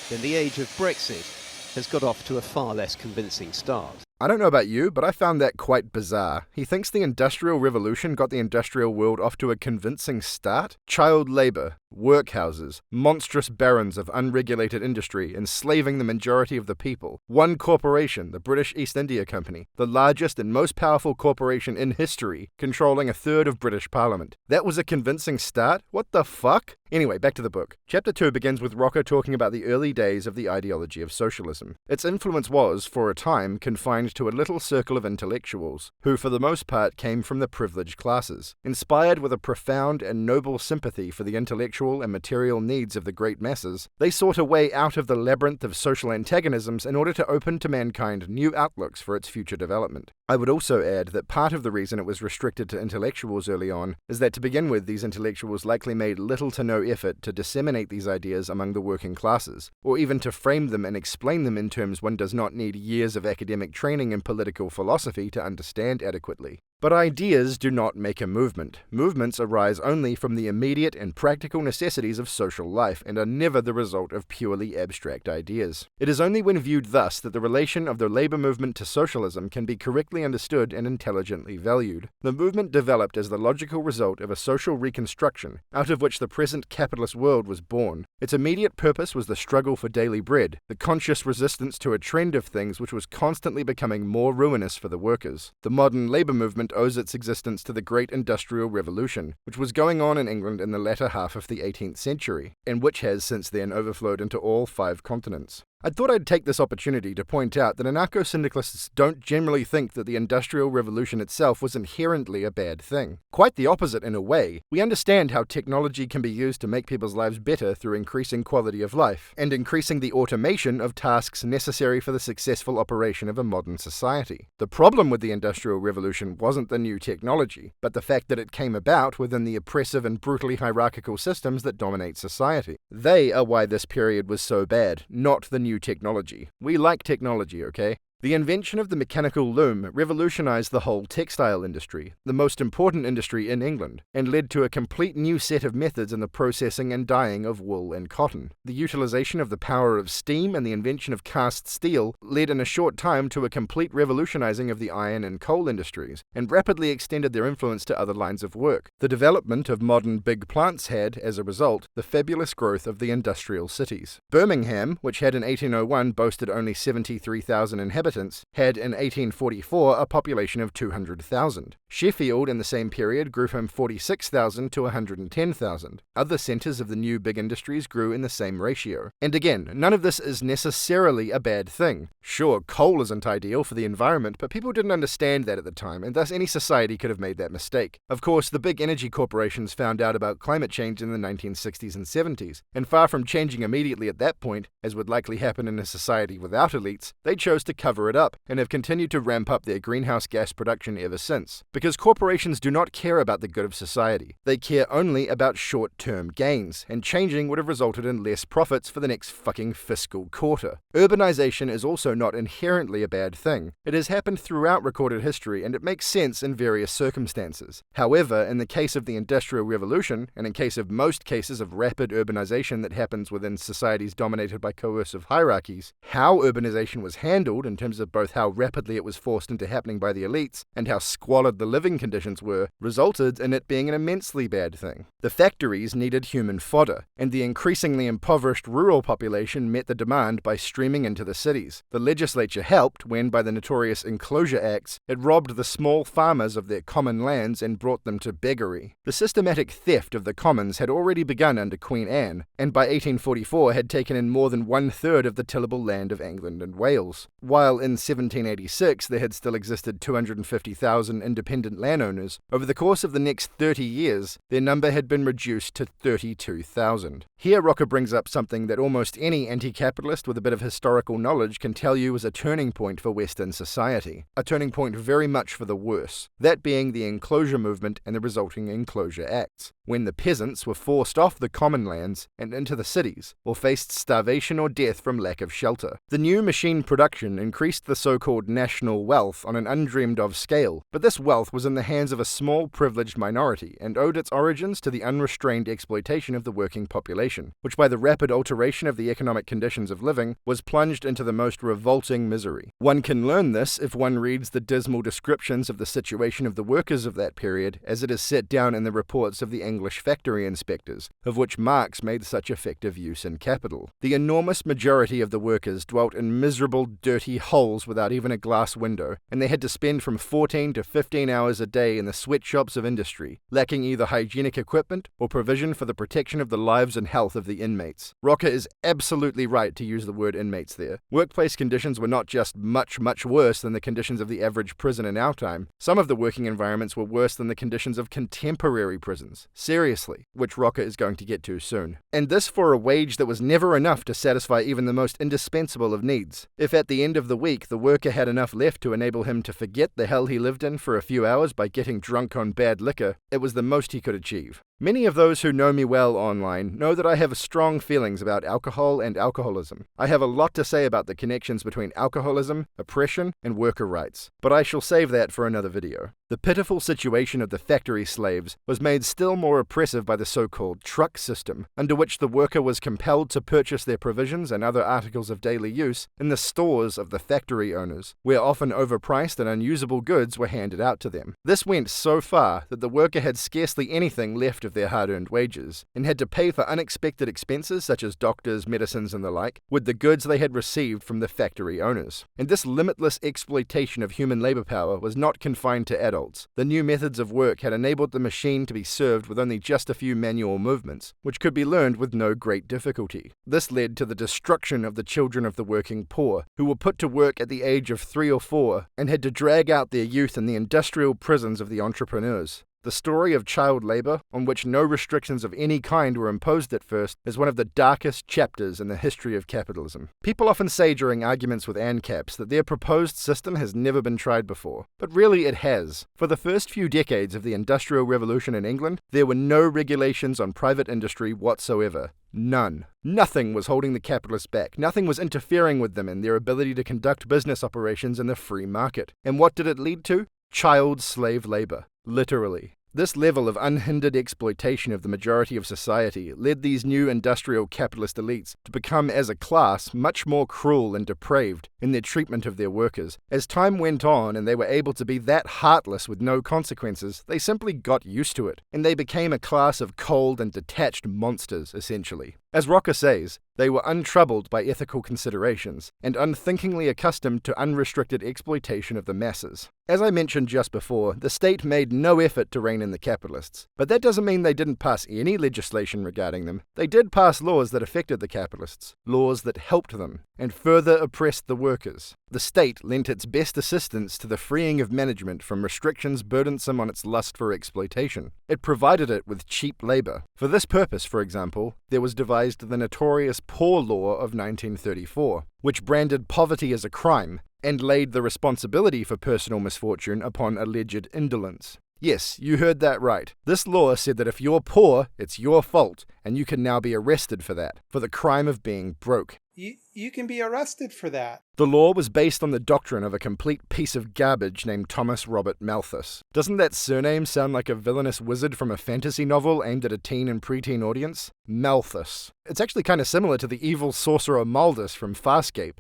then the age of Brexit has got off to a far less convincing start. I don't know about you, but I found that quite bizarre. He thinks the Industrial Revolution got the industrial world off to a convincing start? Child labour, workhouses, monstrous barons of unregulated industry enslaving the majority of the people, one corporation, the British East India Company, the largest and most powerful corporation in history, controlling a third of British Parliament. That was a convincing start? What the fuck? Anyway, back to the book. Chapter 2 begins with Rocker talking about the early days of the ideology of socialism. Its influence was, for a time, confined to a little circle of intellectuals, who for the most part came from the privileged classes. Inspired with a profound and noble sympathy for the intellectual and material needs of the great masses, they sought a way out of the labyrinth of social antagonisms in order to open to mankind new outlooks for its future development. I would also add that part of the reason it was restricted to intellectuals early on is that to begin with, these intellectuals likely made little to no effort to disseminate these ideas among the working classes, or even to frame them and explain them in terms one does not need years of academic training in political philosophy to understand adequately. But ideas do not make a movement. Movements arise only from the immediate and practical necessities of social life and are never the result of purely abstract ideas. It is only when viewed thus that the relation of the labor movement to socialism can be correctly understood and intelligently valued. The movement developed as the logical result of a social reconstruction, out of which the present capitalist world was born. Its immediate purpose was the struggle for daily bread, the conscious resistance to a trend of things which was constantly becoming more ruinous for the workers. The modern labor movement owes its existence to the Great Industrial Revolution, which was going on in England in the latter half of the 18th century, and which has since then overflowed into all 5 continents. I thought I'd take this opportunity to point out that anarcho-syndicalists don't generally think that the Industrial Revolution itself was inherently a bad thing. Quite the opposite in a way. We understand how technology can be used to make people's lives better through increasing quality of life, and increasing the automation of tasks necessary for the successful operation of a modern society. The problem with the Industrial Revolution wasn't the new technology, but the fact that it came about within the oppressive and brutally hierarchical systems that dominate society. They are why this period was so bad, not the new technology. We like technology, okay? The invention of the mechanical loom revolutionized the whole textile industry, the most important industry in England, and led to a complete new set of methods in the processing and dyeing of wool and cotton. The utilization of the power of steam and the invention of cast steel led in a short time to a complete revolutionizing of the iron and coal industries, and rapidly extended their influence to other lines of work. The development of modern big plants had, as a result, the fabulous growth of the industrial cities. Birmingham, which had in 1801 boasted only 73,000 inhabitants, had in 1844 a population of 200,000. Sheffield in the same period grew from 46,000 to 110,000. Other centres of the new big industries grew in the same ratio. And again, none of this is necessarily a bad thing. Sure, coal isn't ideal for the environment, but people didn't understand that at the time, and thus any society could have made that mistake. Of course, the big energy corporations found out about climate change in the 1960s and 70s, and far from changing immediately at that point, as would likely happen in a society without elites, they chose to cover it up, and have continued to ramp up their greenhouse gas production ever since. Because corporations do not care about the good of society. They care only about short-term gains, and changing would have resulted in less profits for the next fucking fiscal quarter. Urbanization is also not inherently a bad thing. It has happened throughout recorded history, and it makes sense in various circumstances. However, in the case of the Industrial Revolution, and in case of most cases of rapid urbanization that happens within societies dominated by coercive hierarchies, how urbanization was handled in terms of both how rapidly it was forced into happening by the elites and how squalid the living conditions were, resulted in it being an immensely bad thing. The factories needed human fodder, and the increasingly impoverished rural population met the demand by streaming into the cities. The legislature helped when, by the notorious Enclosure Acts, it robbed the small farmers of their common lands and brought them to beggary. The systematic theft of the commons had already begun under Queen Anne, and by 1844 had taken in more than 1/3 of the tillable land of England and Wales. While in 1786 there had still existed 250,000 independent landowners, over the course of the next 30 years, their number had been reduced to 32,000. Here Rocker brings up something that almost any anti-capitalist with a bit of historical knowledge can tell you was a turning point for Western society. A turning point very much for the worse. That being the enclosure movement and the resulting Enclosure Acts, when the peasants were forced off the common lands and into the cities, or faced starvation or death from lack of shelter. The new machine production increased the so-called national wealth on an undreamed-of scale, but this wealth was in the hands of a small privileged minority and owed its origins to the unrestrained exploitation of the working population, which by the rapid alteration of the economic conditions of living was plunged into the most revolting misery. One can learn this if one reads the dismal descriptions of the situation of the workers of that period as it is set down in the reports of the English factory inspectors, of which Marx made such effective use in Capital. The enormous majority of the workers dwelt in miserable, dirty holes without even a glass window, and they had to spend from 14 to 15 hours a day in the sweatshops of industry, lacking either hygienic equipment or provision for the protection of the lives and health of the inmates. Rocker is absolutely right to use the word inmates there. Workplace conditions were not just much worse than the conditions of the average prison in our time. Some of the working environments were worse than the conditions of contemporary prisons. Seriously, which Rocker is going to get to soon. And this for a wage that was never enough to satisfy even the most indispensable of needs. If at the end of the week the worker had enough left to enable him to forget the hell he lived in for a few hours by getting drunk on bad liquor, it was the most he could achieve. Many of those who know me well online know that I have strong feelings about alcohol and alcoholism. I have a lot to say about the connections between alcoholism, oppression, and worker rights, but I shall save that for another video. The pitiful situation of the factory slaves was made still more oppressive by the so-called truck system, under which the worker was compelled to purchase their provisions and other articles of daily use in the stores of the factory owners, where often overpriced and unusable goods were handed out to them. This went so far that the worker had scarcely anything left of their hard-earned wages, and had to pay for unexpected expenses such as doctors, medicines, and the like, with the goods they had received from the factory owners. And this limitless exploitation of human labor power was not confined to adults. The new methods of work had enabled the machine to be served with only just a few manual movements, which could be learned with no great difficulty. This led to the destruction of the children of the working poor, who were put to work at the age of 3 or 4, and had to drag out their youth in the industrial prisons of the entrepreneurs. The story of child labor, on which no restrictions of any kind were imposed at first, is one of the darkest chapters in the history of capitalism. People often say during arguments with ANCAPs that their proposed system has never been tried before, but really it has. For the first few decades of the Industrial Revolution in England, there were no regulations on private industry whatsoever. None. Nothing was holding the capitalists back. Nothing was interfering with them in their ability to conduct business operations in the free market. And what did it lead to? Child slave labor. Literally. This level of unhindered exploitation of the majority of society led these new industrial capitalist elites to become, as a class, much more cruel and depraved in their treatment of their workers. As time went on and they were able to be that heartless with no consequences, they simply got used to it, and they became a class of cold and detached monsters, essentially. As Rocker says, they were untroubled by ethical considerations, and unthinkingly accustomed to unrestricted exploitation of the masses. As I mentioned just before, the state made no effort to rein in the capitalists, but that doesn't mean they didn't pass any legislation regarding them. They did pass laws that affected the capitalists, laws that helped them, and further oppressed the workers. The state lent its best assistance to the freeing of management from restrictions burdensome on its lust for exploitation. It provided it with cheap labor. For this purpose, for example, there was devised the notorious Poor Law of 1934, which branded poverty as a crime and laid the responsibility for personal misfortune upon alleged indolence. Yes, you heard that right. This law said that if you're poor, it's your fault, and you can now be arrested for that, for the crime of being broke. You can be arrested for that. The law was based on the doctrine of a complete piece of garbage named Thomas Robert Malthus. Doesn't that surname sound like a villainous wizard from a fantasy novel aimed at a teen and preteen audience? Malthus. It's actually kind of similar to the evil sorcerer Maldus from Farscape.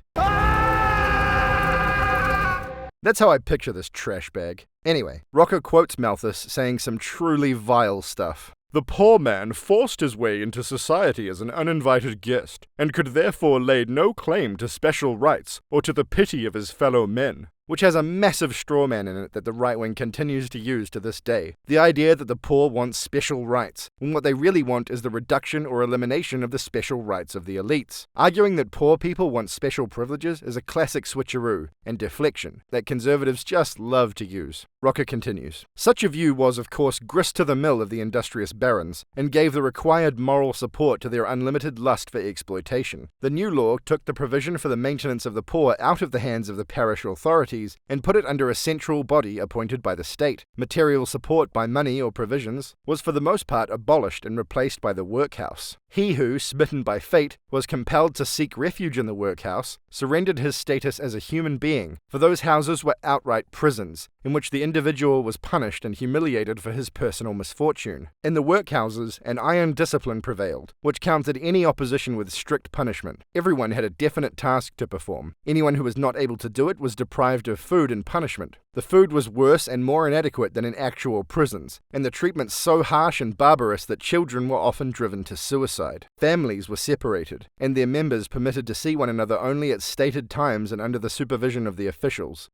That's how I picture this trash bag. Anyway, Rocker quotes Malthus saying some truly vile stuff. The poor man forced his way into society as an uninvited guest, and could therefore lay no claim to special rights or to the pity of his fellow men. Which has a massive straw man in it that the right wing continues to use to this day. The idea that the poor want special rights, when what they really want is the reduction or elimination of the special rights of the elites. Arguing that poor people want special privileges is a classic switcheroo and deflection that conservatives just love to use. Rocker continues. Such a view was, of course, grist to the mill of the industrious barons, and gave the required moral support to their unlimited lust for exploitation. The new law took the provision for the maintenance of the poor out of the hands of the parish authorities and put it under a central body appointed by the state. Material support by money or provisions was for the most part abolished and replaced by the workhouse. He who, smitten by fate, was compelled to seek refuge in the workhouse, surrendered his status as a human being, for those houses were outright prisons, in which the individual was punished and humiliated for his personal misfortune. In the workhouses, an iron discipline prevailed, which countered any opposition with strict punishment. Everyone had a definite task to perform. Anyone who was not able to do it was deprived of food and punishment. The food was worse and more inadequate than in actual prisons, and the treatment so harsh and barbarous that children were often driven to suicide. Families were separated, and their members permitted to see one another only at stated times and under the supervision of the officials.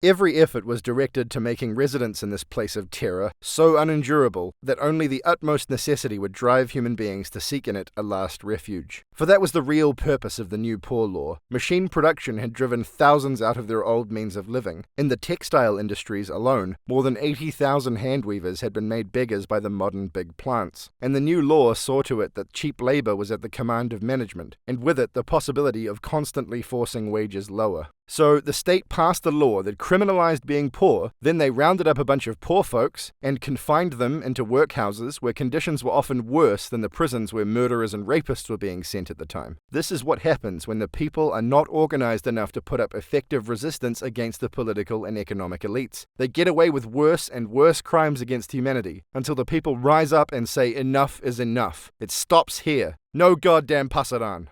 Every effort was directed to making residence in this place of terror so unendurable that only the utmost necessity would drive human beings to seek in it a last refuge. For that was the real purpose of the new poor law. Machine production had driven thousands out of their old means of living. In the textile industries alone, more than 80,000 handweavers had been made beggars by the modern big plants. And the new law saw to it that cheap labor was at the command of management, and with it the possibility of constantly forcing wages lower. So the state passed a law that criminalized being poor, then they rounded up a bunch of poor folks and confined them into workhouses where conditions were often worse than the prisons where murderers and rapists were being sent at the time. This is what happens when the people are not organized enough to put up effective resistance against the political and economic elites. They get away with worse and worse crimes against humanity until the people rise up and say enough is enough. It stops here. No goddamn pasaran.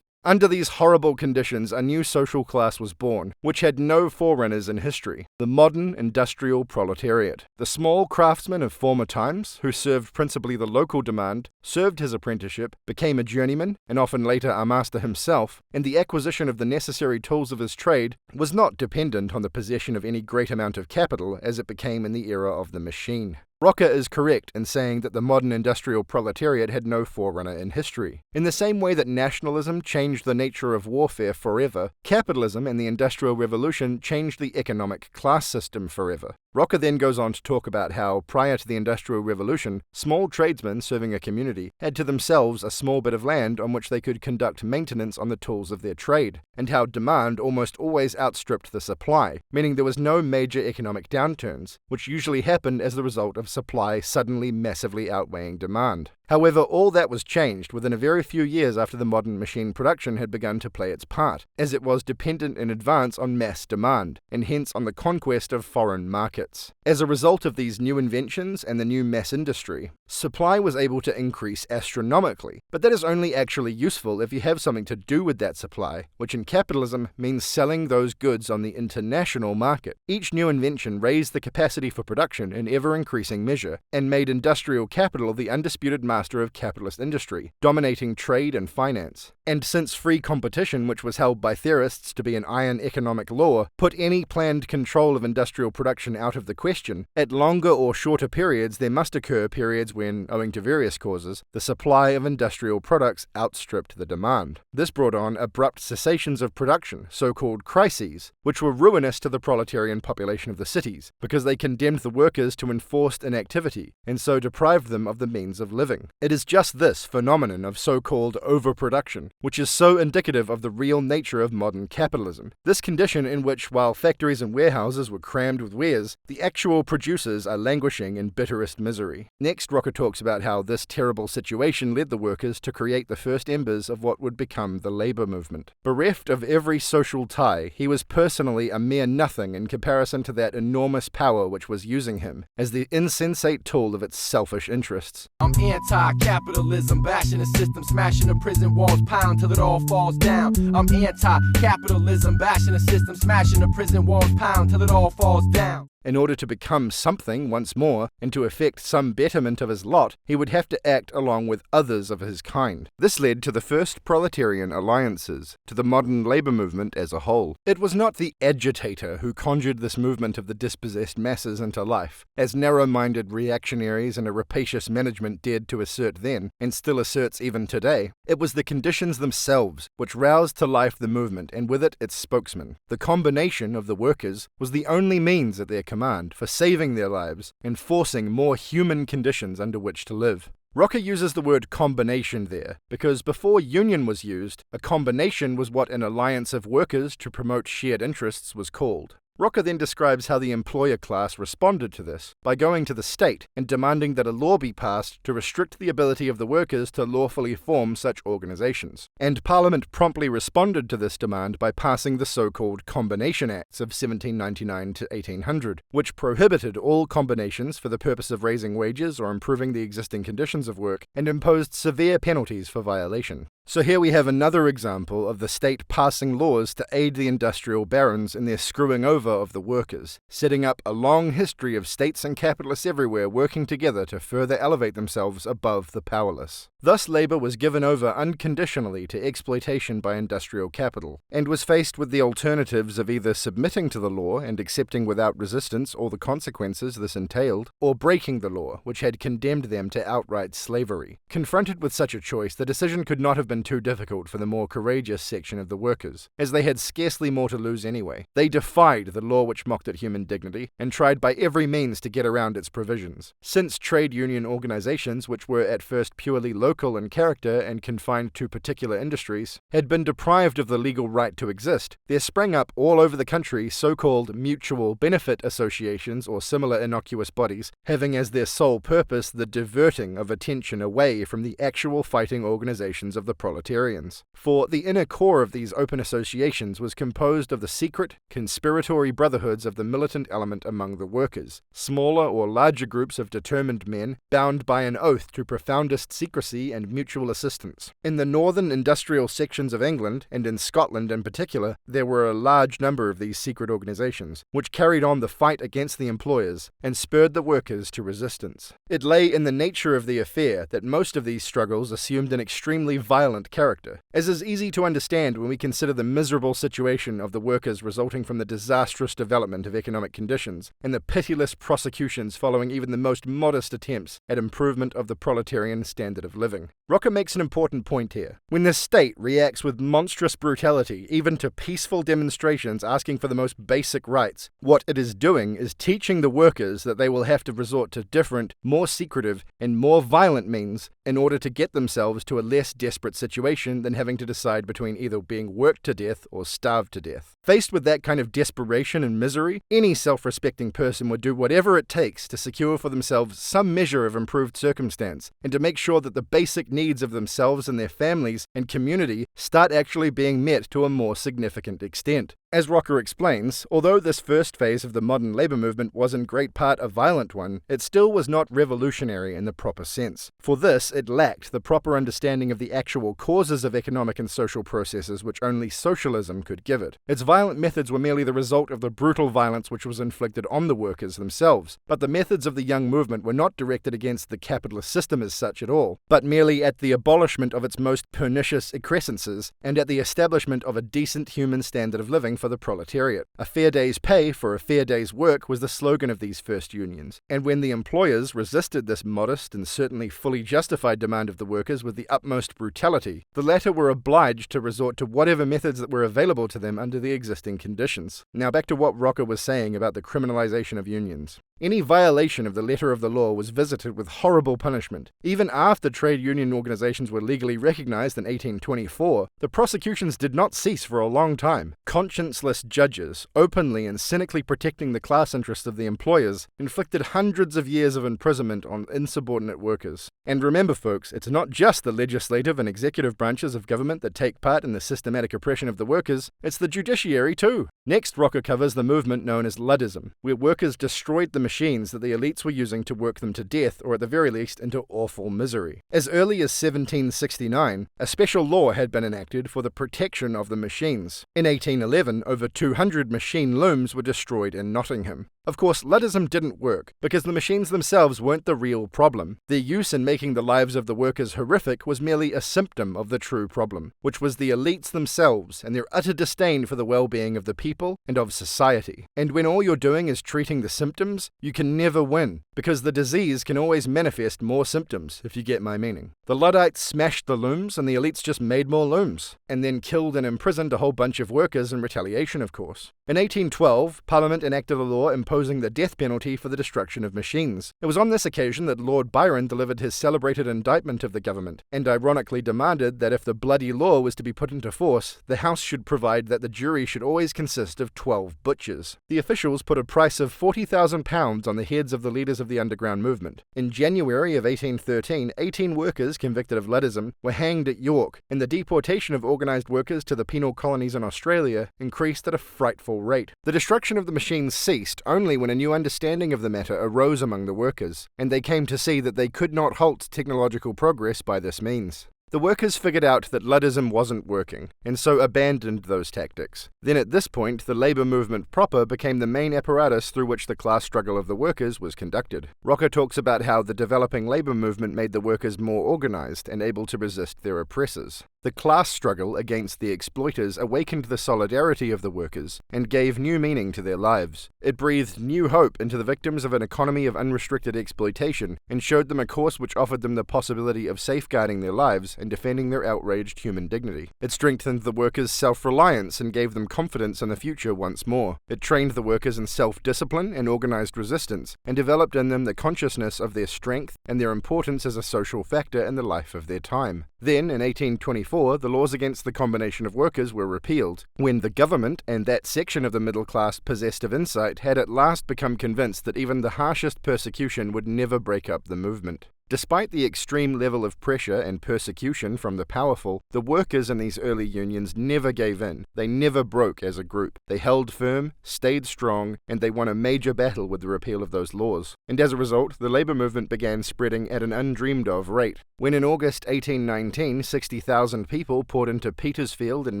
Under these horrible conditions, a new social class was born, which had no forerunners in history: the modern industrial proletariat. The small craftsman of former times, who served principally the local demand, served his apprenticeship, became a journeyman, and often later a master himself, and the acquisition of the necessary tools of his trade was not dependent on the possession of any great amount of capital as it became in the era of the machine. Rocker is correct in saying that the modern industrial proletariat had no forerunner in history. In the same way that nationalism changed the nature of warfare forever, capitalism and the Industrial Revolution changed the economic class system forever. Rocker then goes on to talk about how, prior to the Industrial Revolution, small tradesmen serving a community had to themselves a small bit of land on which they could conduct maintenance on the tools of their trade, and how demand almost always outstripped the supply, meaning there was no major economic downturns, which usually happened as the result of supply suddenly massively outweighing demand. However, all that was changed within a very few years after the modern machine production had begun to play its part, as it was dependent in advance on mass demand, and hence on the conquest of foreign markets. As a result of these new inventions and the new mass industry, supply was able to increase astronomically, but that is only actually useful if you have something to do with that supply, which in capitalism means selling those goods on the international market. Each new invention raised the capacity for production in ever-increasing measure, and made industrial capital the undisputed master of capitalist industry, dominating trade and finance. And since free competition, which was held by theorists to be an iron economic law, put any planned control of industrial production out of the question, at longer or shorter periods there must occur periods when, owing to various causes, the supply of industrial products outstripped the demand. This brought on abrupt cessations of production, so-called crises, which were ruinous to the proletarian population of the cities, because they condemned the workers to enforced inactivity, and so deprived them of the means of living. It is just this phenomenon of so-called overproduction which is so indicative of the real nature of modern capitalism. This condition in which, while factories and warehouses were crammed with wares, the actual producers are languishing in bitterest misery. Next, Rocker talks about how this terrible situation led the workers to create the first embers of what would become the labor movement. Bereft of every social tie, he was personally a mere nothing in comparison to that enormous power which was using him as the insensate tool of its selfish interests. I'm anti-capitalism, bashing the system, smashing the prison walls, pound till it all falls down. I'm anti-capitalism, bashing the system, smashing the prison walls, pound till it all falls down. In order to become something once more, and to effect some betterment of his lot, he would have to act along with others of his kind. This led to the first proletarian alliances, to the modern labor movement as a whole. It was not the agitator who conjured this movement of the dispossessed masses into life, as narrow-minded reactionaries and a rapacious management dared to assert then, and still asserts even today. It was the conditions themselves which roused to life the movement, and with it its spokesman. The combination of the workers was the only means at their command for saving their lives and forcing more human conditions under which to live. Rocker uses the word combination there, because before union was used, a combination was what an alliance of workers to promote shared interests was called. Rocker then describes how the employer class responded to this by going to the state and demanding that a law be passed to restrict the ability of the workers to lawfully form such organizations. And Parliament promptly responded to this demand by passing the so-called Combination Acts of 1799 to 1800, which prohibited all combinations for the purpose of raising wages or improving the existing conditions of work, and imposed severe penalties for violation. So here we have another example of the state passing laws to aid the industrial barons in their screwing over of the workers, setting up a long history of states and capitalists everywhere working together to further elevate themselves above the powerless. Thus labour was given over unconditionally to exploitation by industrial capital, and was faced with the alternatives of either submitting to the law and accepting without resistance all the consequences this entailed, or breaking the law, which had condemned them to outright slavery. Confronted with such a choice, the decision could not have been too difficult for the more courageous section of the workers, as they had scarcely more to lose anyway. They defied the law which mocked at human dignity, and tried by every means to get around its provisions. Since trade union organizations, which were at first purely local in character and confined to particular industries, had been deprived of the legal right to exist, there sprang up all over the country so-called mutual benefit associations or similar innocuous bodies, having as their sole purpose the diverting of attention away from the actual fighting organizations of the proletarians. For the inner core of these open associations was composed of the secret, conspiratory brotherhoods of the militant element among the workers, smaller or larger groups of determined men bound by an oath to profoundest secrecy and mutual assistance. In the northern industrial sections of England, and in Scotland in particular, there were a large number of these secret organizations, which carried on the fight against the employers and spurred the workers to resistance. It lay in the nature of the affair that most of these struggles assumed an extremely violent character, as is easy to understand when we consider the miserable situation of the workers resulting from the disastrous development of economic conditions, and the pitiless prosecutions following even the most modest attempts at improvement of the proletarian standard of living. Rocker makes an important point here. When the state reacts with monstrous brutality, even to peaceful demonstrations asking for the most basic rights, what it is doing is teaching the workers that they will have to resort to different, more secretive, and more violent means in order to get themselves to a less desperate situation than having to decide between either being worked to death or starved to death. Faced with that kind of desperation and misery, any self-respecting person would do whatever it takes to secure for themselves some measure of improved circumstance, and to make sure that the basic needs of themselves and their families and community start actually being met to a more significant extent. As Rocker explains, although this first phase of the modern labour movement was in great part a violent one, it still was not revolutionary in the proper sense. For this, it lacked the proper understanding of the actual causes of economic and social processes which only socialism could give it. Its violent methods were merely the result of the brutal violence which was inflicted on the workers themselves, but the methods of the young movement were not directed against the capitalist system as such at all, but merely at the abolishment of its most pernicious excrescences and at the establishment of a decent human standard of living for the proletariat. A fair day's pay for a fair day's work was the slogan of these first unions, and when the employers resisted this modest and certainly fully justified demand of the workers with the utmost brutality, the latter were obliged to resort to whatever methods that were available to them under the existing conditions. Now back to what Rocker was saying about the criminalization of unions. Any violation of the letter of the law was visited with horrible punishment. Even after trade union organizations were legally recognized in 1824, the prosecutions did not cease for a long time. Conscienceless judges, openly and cynically protecting the class interests of the employers, inflicted hundreds of years of imprisonment on insubordinate workers. And remember folks, it's not just the legislative and executive branches of government that take part in the systematic oppression of the workers, it's the judiciary too. Next, Rocker covers the movement known as Luddism, where workers destroyed the machines that the elites were using to work them to death, or at the very least into awful misery. As early as 1769, a special law had been enacted for the protection of the machines. In 1811, over 200 machine looms were destroyed in Nottingham. Of course, Luddism didn't work, because the machines themselves weren't the real problem. Their use in making the lives of the workers horrific was merely a symptom of the true problem, which was the elites themselves and their utter disdain for the well-being of the people and of society. And when all you're doing is treating the symptoms, You can never win, because the disease can always manifest more symptoms, if you get my meaning. The Luddites smashed the looms, and the elites just made more looms, and then killed and imprisoned a whole bunch of workers in retaliation, of course. In 1812, Parliament enacted a law imposing the death penalty for the destruction of machines. It was on this occasion that Lord Byron delivered his celebrated indictment of the government, and ironically demanded that if the bloody law was to be put into force, the House should provide that the jury should always consist of 12 butchers. The officials put a price of £40,000 on the heads of the leaders of the underground movement. In January of 1813, 18 workers convicted of Luddism were hanged at York, and the deportation of organised workers to the penal colonies in Australia increased at a frightful rate. The destruction of the machines ceased only when a new understanding of the matter arose among the workers, and they came to see that they could not halt technological progress by this means. The workers figured out that Luddism wasn't working, and so abandoned those tactics. Then at this point, the labour movement proper became the main apparatus through which the class struggle of the workers was conducted. Rocker talks about how the developing labour movement made the workers more organised and able to resist their oppressors. The class struggle against the exploiters awakened the solidarity of the workers and gave new meaning to their lives. It breathed new hope into the victims of an economy of unrestricted exploitation and showed them a course which offered them the possibility of safeguarding their lives and defending their outraged human dignity. It strengthened the workers' self-reliance and gave them confidence in the future once more. It trained the workers in self-discipline and organized resistance, and developed in them the consciousness of their strength and their importance as a social factor in the life of their time. Then, in 1824, the laws against the combination of workers were repealed, when the government and that section of the middle class possessed of insight had at last become convinced that even the harshest persecution would never break up the movement. Despite the extreme level of pressure and persecution from the powerful, the workers in these early unions never gave in. They never broke as a group. They held firm, stayed strong, and they won a major battle with the repeal of those laws. And as a result, the labour movement began spreading at an undreamed-of rate. When in August 1819, 60,000 people poured into Petersfield in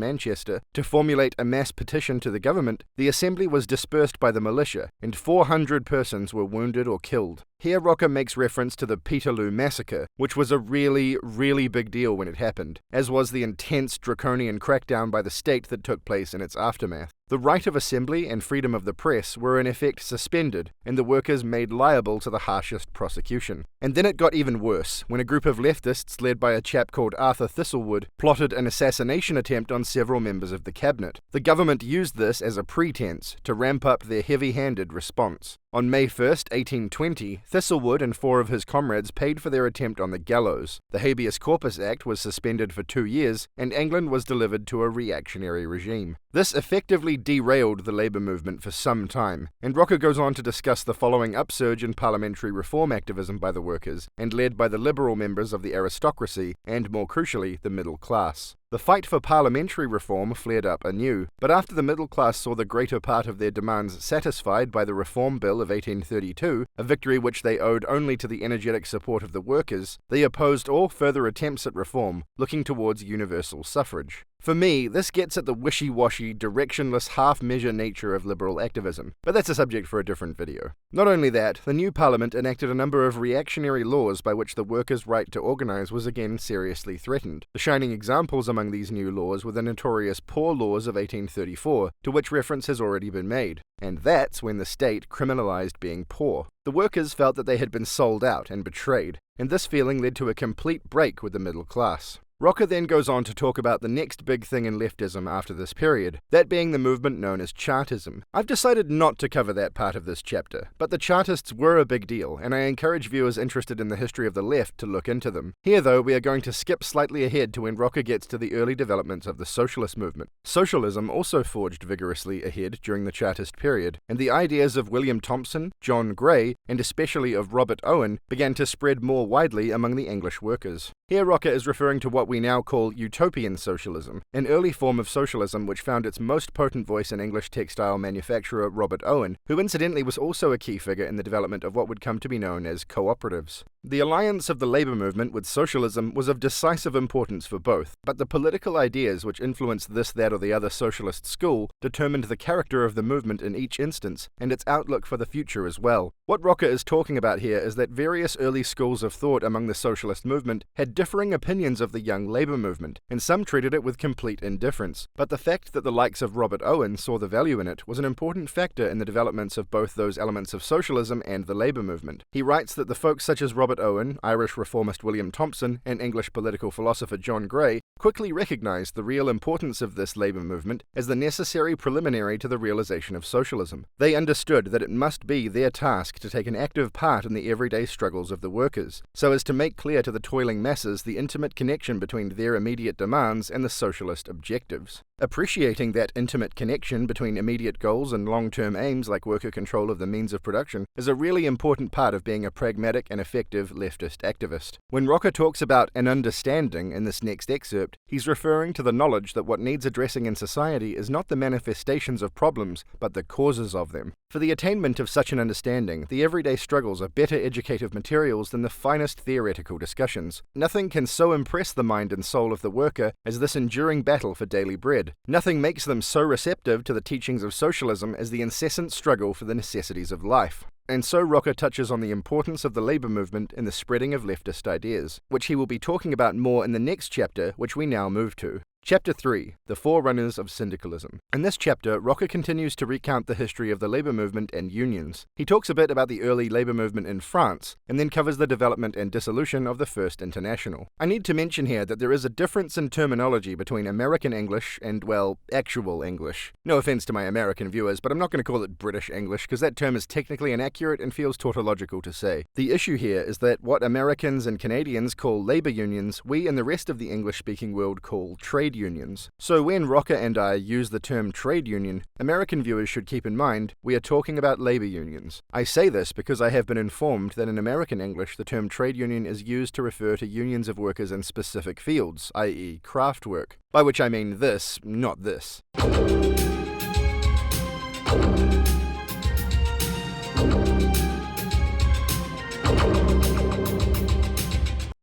Manchester to formulate a mass petition to the government, the assembly was dispersed by the militia, and 400 persons were wounded or killed. Here Rocker makes reference to the Peterloo Massacre, which was a really, really big deal when it happened, as was the intense draconian crackdown by the state that took place in its aftermath. The right of assembly and freedom of the press were in effect suspended, and the workers made liable to the harshest prosecution. And then it got even worse, when a group of leftists led by a chap called Arthur Thistlewood plotted an assassination attempt on several members of the cabinet. The government used this as a pretense to ramp up their heavy-handed response. On May 1st, 1820, Thistlewood and 4 of his comrades paid for their attempt on the gallows. The Habeas Corpus Act was suspended for 2 years, and England was delivered to a reactionary regime. This effectively derailed the labour movement for some time, and Rocker goes on to discuss the following upsurge in parliamentary reform activism by the workers, and led by the liberal members of the aristocracy, and more crucially, the middle class. The fight for parliamentary reform flared up anew, but after the middle class saw the greater part of their demands satisfied by the Reform Bill of 1832, a victory which they owed only to the energetic support of the workers, they opposed all further attempts at reform, looking towards universal suffrage. For me, this gets at the wishy-washy, directionless, half-measure nature of liberal activism, but that's a subject for a different video. Not only that, the new parliament enacted a number of reactionary laws by which the workers' right to organise was again seriously threatened. The shining examples among these new laws were the notorious Poor Laws of 1834, to which reference has already been made. And that's when the state criminalised being poor. The workers felt that they had been sold out and betrayed, and this feeling led to a complete break with the middle class. Rocker then goes on to talk about the next big thing in leftism after this period, that being the movement known as Chartism. I've decided not to cover that part of this chapter, but the Chartists were a big deal, and I encourage viewers interested in the history of the left to look into them. Here though, we are going to skip slightly ahead to when Rocker gets to the early developments of the socialist movement. Socialism also forged vigorously ahead during the Chartist period, and the ideas of William Thompson, John Gray, and especially of Robert Owen began to spread more widely among the English workers. Here Rocker is referring to what we now call utopian socialism, an early form of socialism which found its most potent voice in English textile manufacturer Robert Owen, who incidentally was also a key figure in the development of what would come to be known as cooperatives. The alliance of the labour movement with socialism was of decisive importance for both, but the political ideas which influenced this, that, or the other socialist school determined the character of the movement in each instance, and its outlook for the future as well. What Rocker is talking about here is that various early schools of thought among the socialist movement had differing opinions of the young labour movement, and some treated it with complete indifference. But the fact that the likes of Robert Owen saw the value in it was an important factor in the developments of both those elements of socialism and the labour movement. He writes that the folks such as Robert Owen, Irish reformist William Thompson, and English political philosopher John Gray quickly recognized the real importance of this labour movement as the necessary preliminary to the realization of socialism. They understood that it must be their task to take an active part in the everyday struggles of the workers, so as to make clear to the toiling masses the intimate connection between their immediate demands and the socialist objectives. Appreciating that intimate connection between immediate goals and long-term aims like worker control of the means of production is a really important part of being a pragmatic and effective leftist activist. When Rocker talks about an understanding in this next excerpt, he's referring to the knowledge that what needs addressing in society is not the manifestations of problems, but the causes of them. For the attainment of such an understanding, the everyday struggles are better educative materials than the finest theoretical discussions. Nothing can so impress the mind and soul of the worker as this enduring battle for daily bread. Nothing makes them so receptive to the teachings of socialism as the incessant struggle for the necessities of life. And so Rocker touches on the importance of the labour movement in the spreading of leftist ideas, which he will be talking about more in the next chapter, which we now move to. Chapter 3. The Forerunners of Syndicalism. In this chapter, Rocker continues to recount the history of the labour movement and unions. He talks a bit about the early labour movement in France, and then covers the development and dissolution of the First International. I need to mention here that there is a difference in terminology between American English and, well, actual English. No offense to my American viewers, but I'm not going to call it British English, because that term is technically inaccurate and feels tautological to say. The issue here is that what Americans and Canadians call labour unions, we in the rest of the English-speaking world call trade unions. So when Rocker and I use the term trade union, American viewers should keep in mind we are talking about labour unions. I say this because I have been informed that in American English the term trade union is used to refer to unions of workers in specific fields, i.e. craft work. By which I mean this, not this.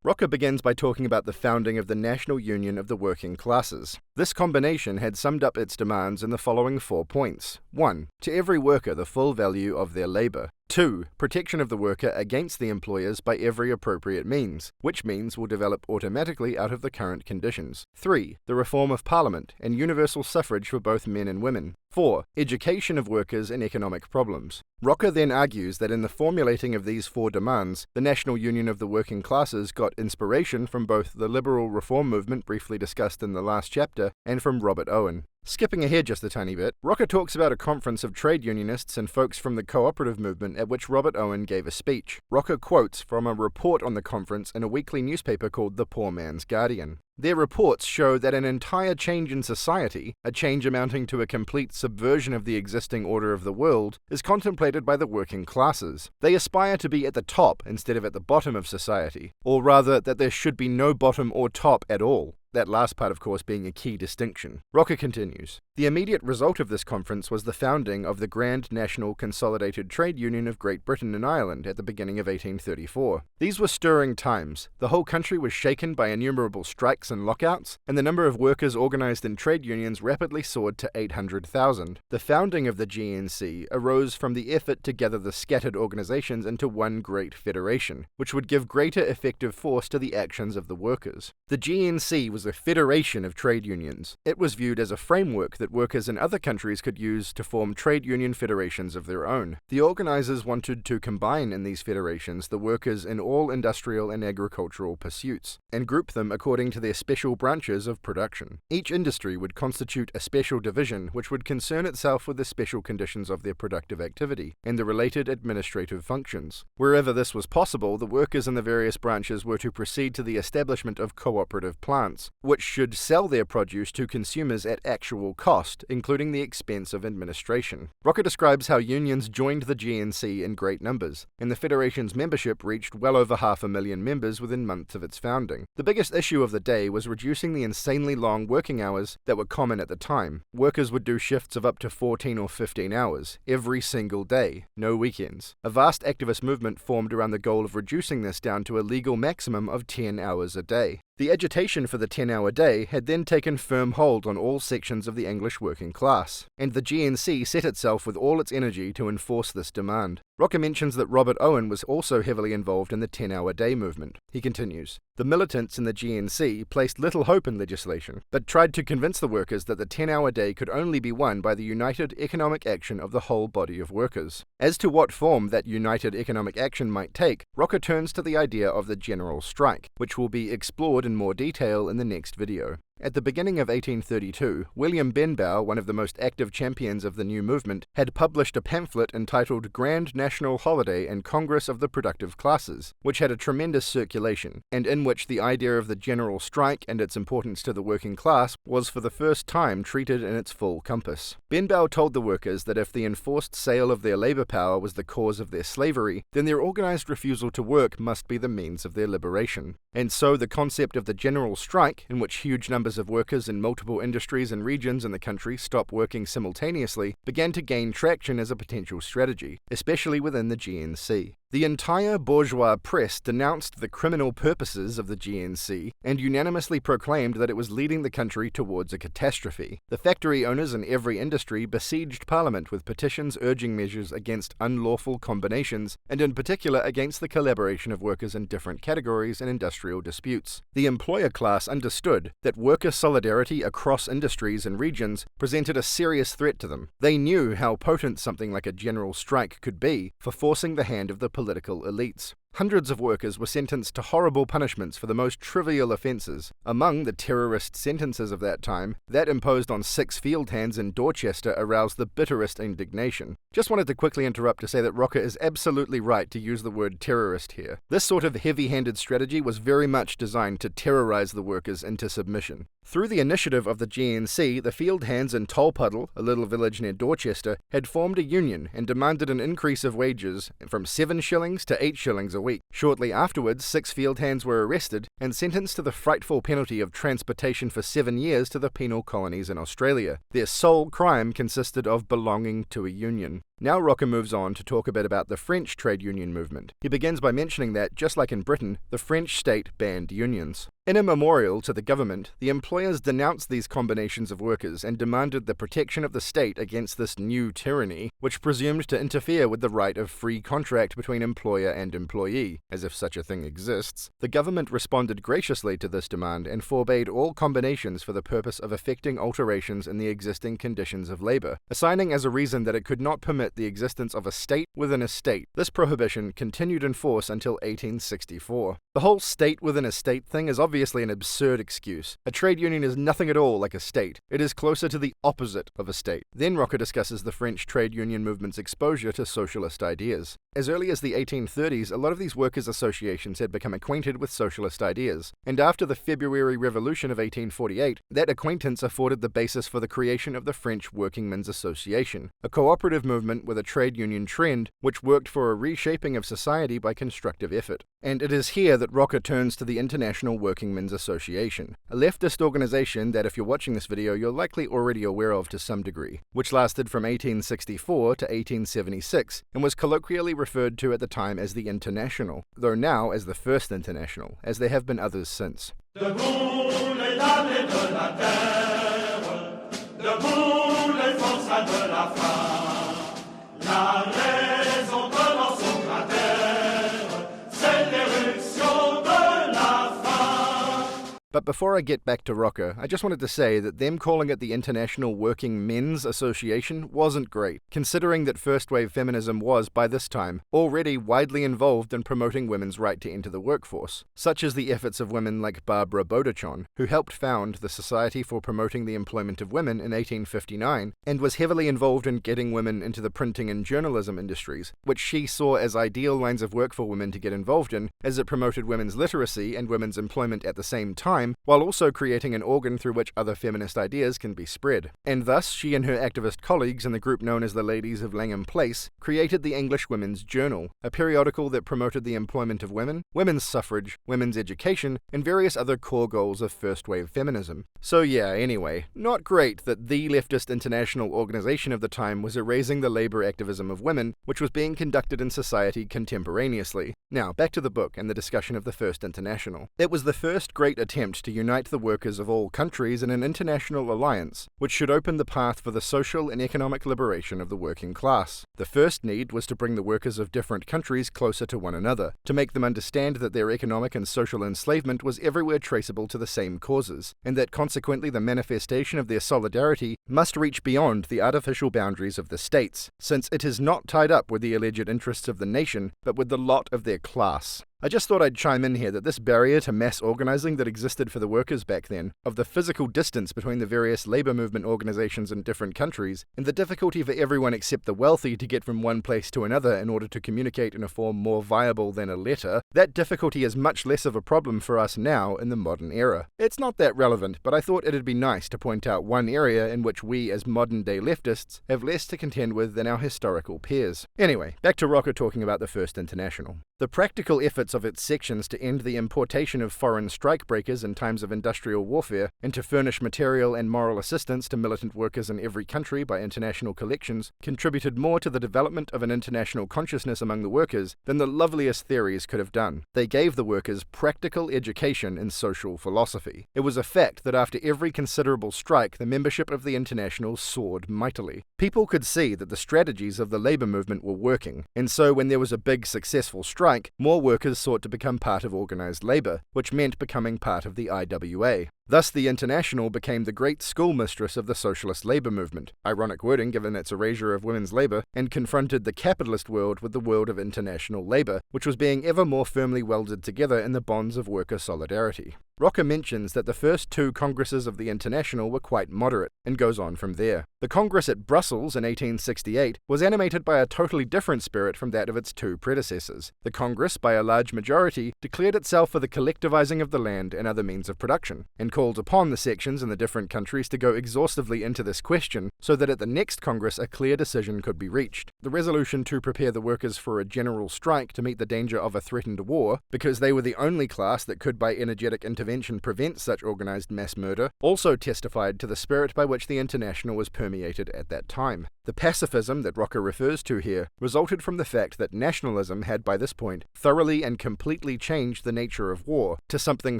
Rocker begins by talking about the founding of the National Union of the Working Classes. This combination had summed up its demands in the following 4 points. 1. To every worker the full value of their labour. 2. Protection of the worker against the employers by every appropriate means, which means will develop automatically out of the current conditions. 3. The reform of Parliament and universal suffrage for both men and women. 4. Education of workers in economic problems. Rocker then argues that in the formulating of these 4 demands, the National Union of the Working Classes got inspiration from both the liberal reform movement briefly discussed in the last chapter and from Robert Owen. Skipping ahead just a tiny bit, Rocker talks about a conference of trade unionists and folks from the cooperative movement at which Robert Owen gave a speech. Rocker quotes from a report on the conference in a weekly newspaper called The Poor Man's Guardian. Their reports show that an entire change in society, a change amounting to a complete subversion of the existing order of the world, is contemplated by the working classes. They aspire to be at the top instead of at the bottom of society, or rather that there should be no bottom or top at all. That last part, of course, being a key distinction. Rocker continues. The immediate result of this conference was the founding of the Grand National Consolidated Trade Union of Great Britain and Ireland at the beginning of 1834. These were stirring times. The whole country was shaken by innumerable strikes and lockouts, and the number of workers organized in trade unions rapidly soared to 800,000. The founding of the GNC arose from the effort to gather the scattered organizations into one great federation, which would give greater effective force to the actions of the workers. The GNC was a federation of trade unions. It was viewed as a framework that workers in other countries could use to form trade union federations of their own. The organizers wanted to combine in these federations the workers in all industrial and agricultural pursuits, and group them according to their special branches of production. Each industry would constitute a special division which would concern itself with the special conditions of their productive activity, and the related administrative functions. Wherever this was possible, the workers in the various branches were to proceed to the establishment of cooperative plants, which should sell their produce to consumers at actual cost, including the expense of administration. Rocker describes how unions joined the GNC in great numbers, and the Federation's membership reached well over 500,000 members within months of its founding. The biggest issue of the day was reducing the insanely long working hours that were common at the time. Workers would do shifts of up to 14 or 15 hours, every single day, no weekends. A vast activist movement formed around the goal of reducing this down to a legal maximum of 10 hours a day. The agitation for the 10-hour day had then taken firm hold on all sections of the English working class, and the GNC set itself with all its energy to enforce this demand. Rocker mentions that Robert Owen was also heavily involved in the 10-hour-day movement. He continues, "The militants in the GNC placed little hope in legislation, but tried to convince the workers that the 10-hour day could only be won by the united economic action of the whole body of workers. As to what form that united economic action might take, Rocker turns to the idea of the general strike, which will be explored in more detail in the next video. At the beginning of 1832, William Benbow, one of the most active champions of the new movement, had published a pamphlet entitled Grand National Holiday and Congress of the Productive Classes, which had a tremendous circulation, and in which the idea of the general strike and its importance to the working class was for the first time treated in its full compass. Benbow told the workers that if the enforced sale of their labor power was the cause of their slavery, then their organized refusal to work must be the means of their liberation. And so the concept of the general strike, in which huge numbers of workers in multiple industries and regions in the country stop working simultaneously, began to gain traction as a potential strategy, especially within the GNC. The entire bourgeois press denounced the criminal purposes of the GNC and unanimously proclaimed that it was leading the country towards a catastrophe. The factory owners in every industry besieged Parliament with petitions urging measures against unlawful combinations, and in particular against the collaboration of workers in different categories in industrial disputes. The employer class understood that worker solidarity across industries and regions presented a serious threat to them. They knew how potent something like a general strike could be for forcing the hand of the political elites. Hundreds of workers were sentenced to horrible punishments for the most trivial offences. Among the terrorist sentences of that time, that imposed on 6 field hands in Dorchester aroused the bitterest indignation. Just wanted to quickly interrupt to say that Rocker is absolutely right to use the word terrorist here. This sort of heavy-handed strategy was very much designed to terrorize the workers into submission. Through the initiative of the GNC, the field hands in Tolpuddle, a little village near Dorchester, had formed a union and demanded an increase of wages from 7 shillings to 8 shillings a week. Shortly afterwards, 6 field hands were arrested and sentenced to the frightful penalty of transportation for 7 years to the penal colonies in Australia. Their sole crime consisted of belonging to a union. Now Rocker moves on to talk a bit about the French trade union movement. He begins by mentioning that, just like in Britain, the French state banned unions. In a memorial to the government, the employers denounced these combinations of workers and demanded the protection of the state against this new tyranny, which presumed to interfere with the right of free contract between employer and employee, as if such a thing exists. The government responded graciously to this demand and forbade all combinations for the purpose of effecting alterations in the existing conditions of labor, assigning as a reason that it could not permit the existence of a state within a state. This prohibition continued in force until 1864. The whole state within a state thing is obviously an absurd excuse. A trade union is nothing at all like a state. It is closer to the opposite of a state. Then Rocker discusses the French trade union movement's exposure to socialist ideas. As early as the 1830s, a lot of these workers' associations had become acquainted with socialist ideas, and after the February Revolution of 1848, that acquaintance afforded the basis for the creation of the French Workingmen's Association, a cooperative movement with a trade union trend which worked for a reshaping of society by constructive effort. And it is here that Rocker turns to the International Workingmen's Association, a leftist organization that, if you're watching this video, you're likely already aware of to some degree, which lasted from 1864 to 1876 and was colloquially referred to at the time as the International, though now as the First International, as there have been others since. Debout les damnés de la terre, debout les forçats de la femme, la raison commence au cratère, c'est l'éruption de la femme. But before I get back to Rocker, I just wanted to say that them calling it the International Working Men's Association wasn't great, considering that first-wave feminism was, by this time, already widely involved in promoting women's right to enter the workforce, such as the efforts of women like Barbara Beaudechon, who helped found the Society for Promoting the Employment of Women in 1859, and was heavily involved in getting women into the printing and journalism industries, which she saw as ideal lines of work for women to get involved in, as it promoted women's literacy and women's employment at the same time, while also creating an organ through which other feminist ideas can be spread. And thus, she and her activist colleagues in the group known as the Ladies of Langham Place created the English Women's Journal, a periodical that promoted the employment of women, women's suffrage, women's education, and various other core goals of first-wave feminism. So yeah, anyway, not great that the leftist international organization of the time was erasing the labor activism of women, which was being conducted in society contemporaneously. Now, back to the book and the discussion of the First International. It was the first great attempt attempt to unite the workers of all countries in an international alliance, which should open the path for the social and economic liberation of the working class. The first need was to bring the workers of different countries closer to one another, to make them understand that their economic and social enslavement was everywhere traceable to the same causes, and that consequently the manifestation of their solidarity must reach beyond the artificial boundaries of the states, since it is not tied up with the alleged interests of the nation, but with the lot of their class. I just thought I'd chime in here that this barrier to mass organizing that existed for the workers back then, of the physical distance between the various labor movement organizations in different countries, and the difficulty for everyone except the wealthy to get from one place to another in order to communicate in a form more viable than a letter, that difficulty is much less of a problem for us now in the modern era. It's not that relevant, but I thought it'd be nice to point out one area in which we as modern-day leftists have less to contend with than our historical peers. Anyway, back to Rocker talking about the First International. The practical efforts of its sections to end the importation of foreign strikebreakers in times of industrial warfare and to furnish material and moral assistance to militant workers in every country by international collections contributed more to the development of an international consciousness among the workers than the loveliest theories could have done. They gave the workers practical education in social philosophy. It was a fact that after every considerable strike, the membership of the International soared mightily. People could see that the strategies of the labor movement were working, and so when there was a big successful strike, more workers sought to become part of organized labor, which meant becoming part of the IWA. Thus the International became the great schoolmistress of the socialist labor movement, ironic wording given its erasure of women's labor, and confronted the capitalist world with the world of international labor, which was being ever more firmly welded together in the bonds of worker solidarity. Rocker mentions that the first two congresses of the International were quite moderate, and goes on from there. The Congress at Brussels in 1868 was animated by a totally different spirit from that of its two predecessors. The Congress, by a large majority, declared itself for the collectivizing of the land and other means of production, and called upon the sections in the different countries to go exhaustively into this question, so that at the next Congress a clear decision could be reached. The resolution to prepare the workers for a general strike to meet the danger of a threatened war, because they were the only class that could by energetic intervention prevent such organized mass murder, also testified to the spirit by which the International was permeated at that time. The pacifism that Rocker refers to here resulted from the fact that nationalism had by this point thoroughly and completely changed the nature of war to something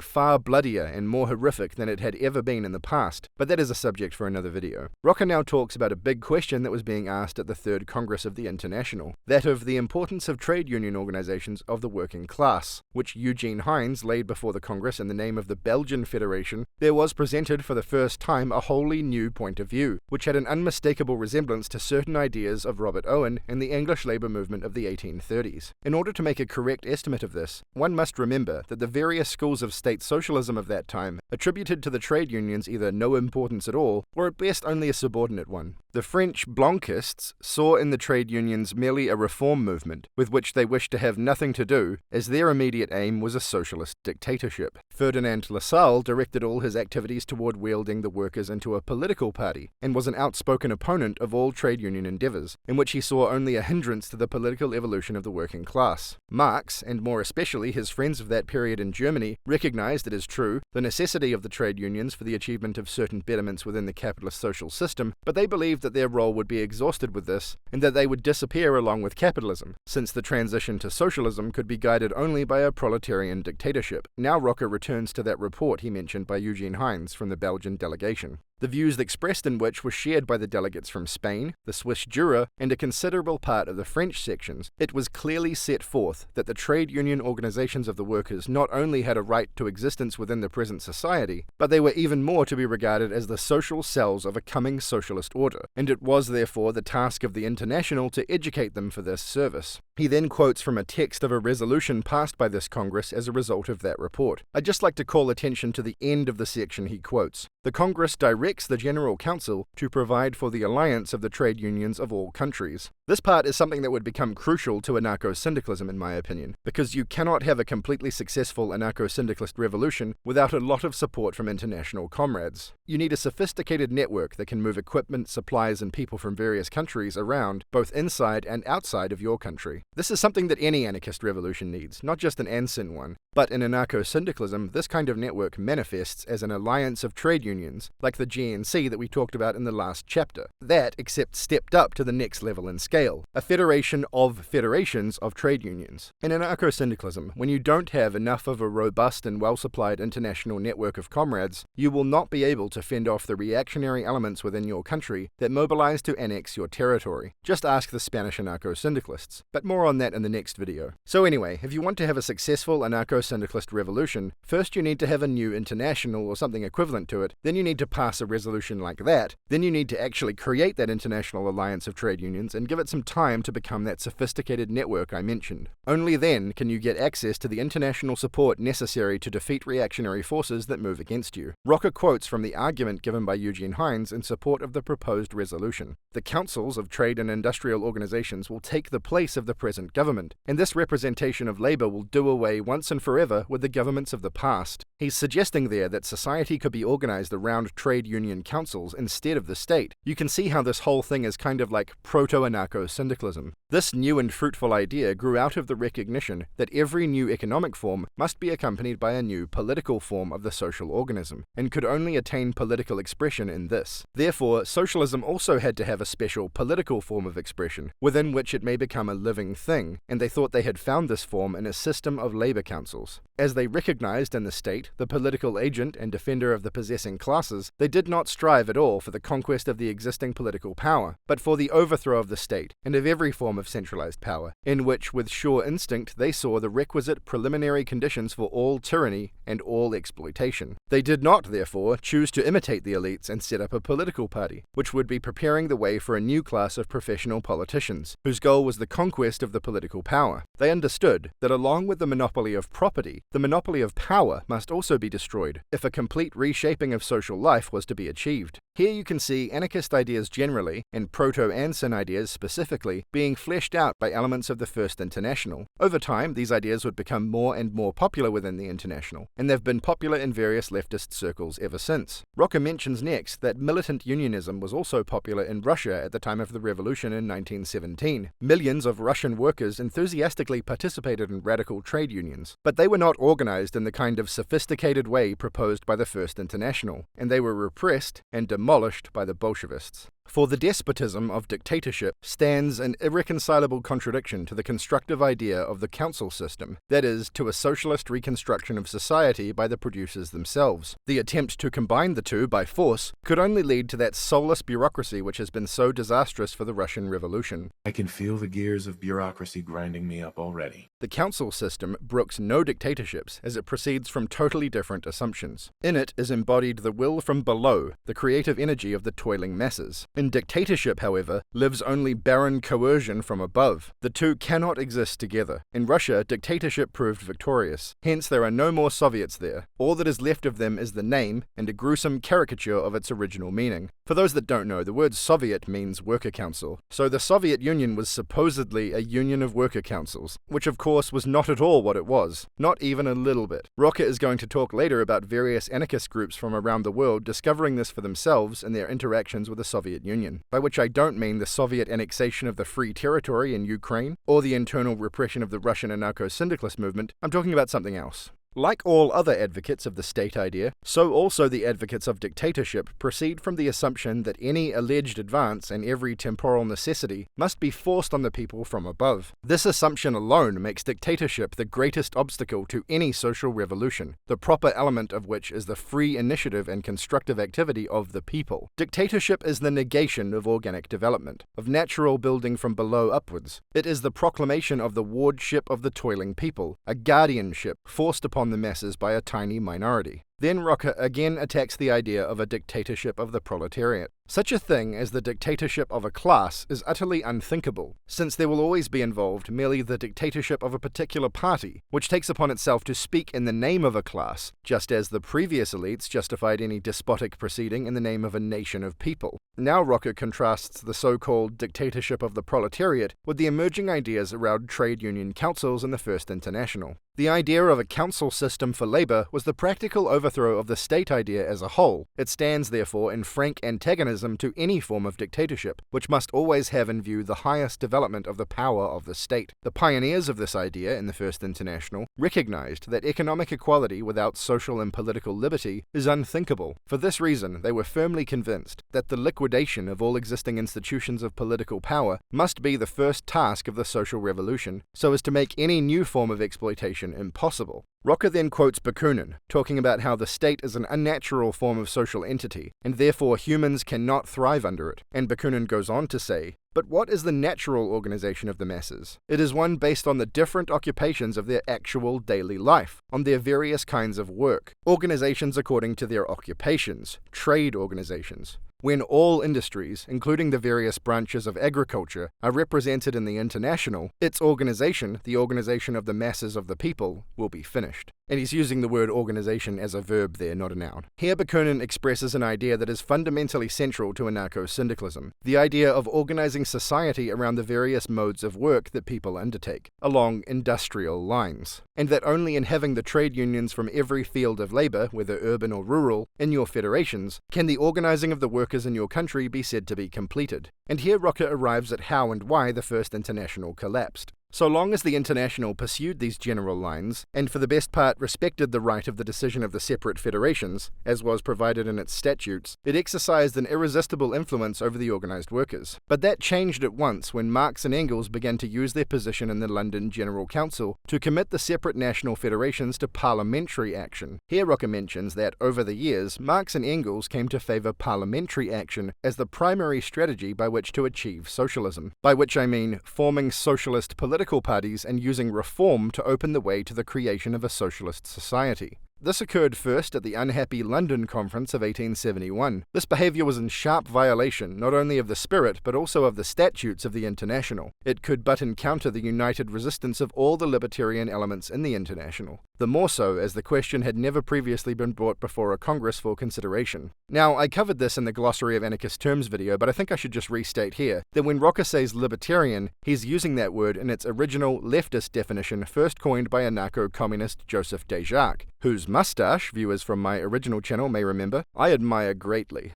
far bloodier and more horrific than it had ever been in the past, but that is a subject for another video. Rocker now talks about a big question that was being asked at the Third Congress of the International, that of the importance of trade union organizations of the working class, which Eugene Hines laid before the Congress in the name of the Belgian Federation. There was presented for the first time a wholly new point of view, which had an unmistakable resemblance to certain ideas of Robert Owen and the English labour movement of the 1830s. In order to make a correct estimate of this, one must remember that the various schools of state socialism of that time attributed to the trade unions either no importance at all, or at best only a subordinate one. The French Blanquists saw in the trade unions merely a reform movement, with which they wished to have nothing to do, as their immediate aim was a socialist dictatorship. Ferdinand Lassalle directed all his activities toward wielding the workers into a political party, and was an outspoken opponent of all trade union endeavors, in which he saw only a hindrance to the political evolution of the working class. Marx, and more especially his friends of that period in Germany, recognized, it is true, the necessity of the trade unions for the achievement of certain betterments within the capitalist social system, but they believed that their role would be exhausted with this, and that they would disappear along with capitalism, since the transition to socialism could be guided only by a proletarian dictatorship. Now Rocker returns to that report he mentioned by Eugene Hines from the Belgian delegation. The views expressed in which were shared by the delegates from Spain, the Swiss Jura, and a considerable part of the French sections. It was clearly set forth that the trade union organizations of the workers not only had a right to existence within the present society, but they were even more to be regarded as the social cells of a coming socialist order, and it was therefore the task of the International to educate them for this service. He then quotes from a text of a resolution passed by this Congress as a result of that report. I'd just like to call attention to the end of the section he quotes. The Congress directs the General Council to provide for the alliance of the trade unions of all countries. This part is something that would become crucial to anarcho-syndicalism in my opinion, because you cannot have a completely successful anarcho-syndicalist revolution without a lot of support from international comrades. You need a sophisticated network that can move equipment, supplies, and people from various countries around, both inside and outside of your country. This is something that any anarchist revolution needs, not just an Ansin one. But in anarcho-syndicalism, this kind of network manifests as an alliance of trade unions, like the PNC that we talked about in the last chapter. That, except stepped up to the next level in scale, a federation of federations of trade unions. In anarcho-syndicalism, when you don't have enough of a robust and well-supplied international network of comrades, you will not be able to fend off the reactionary elements within your country that mobilize to annex your territory. Just ask the Spanish anarcho-syndicalists, but more on that in the next video. So anyway, if you want to have a successful anarcho-syndicalist revolution, first you need to have a new international or something equivalent to it, then you need to pass a resolution like that, then you need to actually create that international alliance of trade unions and give it some time to become that sophisticated network I mentioned. Only then can you get access to the international support necessary to defeat reactionary forces that move against you. Rocker quotes from the argument given by Eugene Hines in support of the proposed resolution. The councils of trade and industrial organizations will take the place of the present government, and this representation of labor will do away once and forever with the governments of the past. He's suggesting there that society could be organized around trade union councils instead of the state. You can see how this whole thing is kind of like proto-anarcho-syndicalism. This new and fruitful idea grew out of the recognition that every new economic form must be accompanied by a new political form of the social organism, and could only attain political expression in this. Therefore, socialism also had to have a special political form of expression, within which it may become a living thing, and they thought they had found this form in a system of labor councils. As they recognized in the state the political agent and defender of the possessing classes, they did not strive at all for the conquest of the existing political power, but for the overthrow of the state, and of every form of centralized power, in which with sure instinct they saw the requisite preliminary conditions for all tyranny and all exploitation. They did not, therefore, choose to imitate the elites and set up a political party, which would be preparing the way for a new class of professional politicians, whose goal was the conquest of the political power. They understood that along with the monopoly of property, the monopoly of power must also be destroyed, if a complete reshaping of social life was to be achieved. Here you can see anarchist ideas generally, and proto-Anson ideas specifically, being fleshed out by elements of the First International. Over time, these ideas would become more and more popular within the International, and they've been popular in various leftist circles ever since. Rocker mentions next that militant unionism was also popular in Russia at the time of the revolution in 1917. Millions of Russian workers enthusiastically participated in radical trade unions, but they were not organized in the kind of sophisticated way proposed by the First International, and they were repressed and demolished by the Bolshevists. For the despotism of dictatorship stands an irreconcilable contradiction to the constructive idea of the council system, that is, to a socialist reconstruction of society by the producers themselves. The attempt to combine the two by force could only lead to that soulless bureaucracy which has been so disastrous for the Russian Revolution. I can feel the gears of bureaucracy grinding me up already. The council system brooks no dictatorships, as it proceeds from totally different assumptions. In it is embodied the will from below, the creative energy of the toiling masses. In dictatorship, however, lives only barren coercion from above. The two cannot exist together. In Russia, dictatorship proved victorious. Hence, there are no more Soviets there. All that is left of them is the name and a gruesome caricature of its original meaning. For those that don't know, the word Soviet means worker council. So the Soviet Union was supposedly a union of worker councils, which of course was not at all what it was. Not even a little bit. Rocker is going to talk later about various anarchist groups from around the world discovering this for themselves in their interactions with the Soviet Union, by which I don't mean the Soviet annexation of the Free Territory in Ukraine, or the internal repression of the Russian anarcho-syndicalist movement. I'm talking about something else. Like all other advocates of the state idea, so also the advocates of dictatorship proceed from the assumption that any alleged advance and every temporal necessity must be forced on the people from above. This assumption alone makes dictatorship the greatest obstacle to any social revolution, the proper element of which is the free initiative and constructive activity of the people. Dictatorship is the negation of organic development, of natural building from below upwards. It is the proclamation of the wardship of the toiling people, a guardianship forced upon the masses by a tiny minority. Then Rocker again attacks the idea of a dictatorship of the proletariat. Such a thing as the dictatorship of a class is utterly unthinkable, since there will always be involved merely the dictatorship of a particular party, which takes upon itself to speak in the name of a class, just as the previous elites justified any despotic proceeding in the name of a nation of people. Now Rocker contrasts the so-called dictatorship of the proletariat with the emerging ideas around trade union councils in the First International. The idea of a council system for labor was the practical overthrow of the state idea as a whole. It stands, therefore, in frank antagonism antagonism to any form of dictatorship, which must always have in view the highest development of the power of the state. The pioneers of this idea in the First International recognized that economic equality without social and political liberty is unthinkable. For this reason, they were firmly convinced that the liquidation of all existing institutions of political power must be the first task of the social revolution, so as to make any new form of exploitation impossible. Rocker then quotes Bakunin, talking about how the state is an unnatural form of social entity, and therefore humans cannot thrive under it. And Bakunin goes on to say, "But what is the natural organization of the masses? It is one based on the different occupations of their actual daily life, on their various kinds of work, organizations according to their occupations, trade organizations. When all industries, including the various branches of agriculture, are represented in the International, its organization, the organization of the masses of the people, will be finished." And he's using the word organization as a verb there, not a noun. Here Bakunin expresses an idea that is fundamentally central to Anarcho-Syndicalism, the idea of organizing society around the various modes of work that people undertake, along industrial lines, and that only in having the trade unions from every field of labor, whether urban or rural, in your federations, can the organizing of the workers in your country be said to be completed. And here Rocker arrives at how and why the First International collapsed. So long as the International pursued these general lines, and for the best part respected the right of the decision of the separate federations, as was provided in its statutes, it exercised an irresistible influence over the organized workers. But that changed at once when Marx and Engels began to use their position in the London General Council to commit the separate national federations to parliamentary action. Here Rocker mentions that, over the years, Marx and Engels came to favor parliamentary action as the primary strategy by which to achieve socialism, by which I mean forming socialist political parties and using reform to open the way to the creation of a socialist society. This occurred first at the unhappy London Conference of 1871. This behavior was in sharp violation not only of the spirit but also of the statutes of the International. It could but encounter the united resistance of all the libertarian elements in the International. The more so as the question had never previously been brought before a Congress for consideration. Now, I covered this in the Glossary of Anarchist Terms video, but I think I should just restate here that when Rocker says libertarian, he's using that word in its original leftist definition first coined by anarcho-communist Joseph Desjacques, whose mustache, viewers from my original channel may remember, I admire greatly.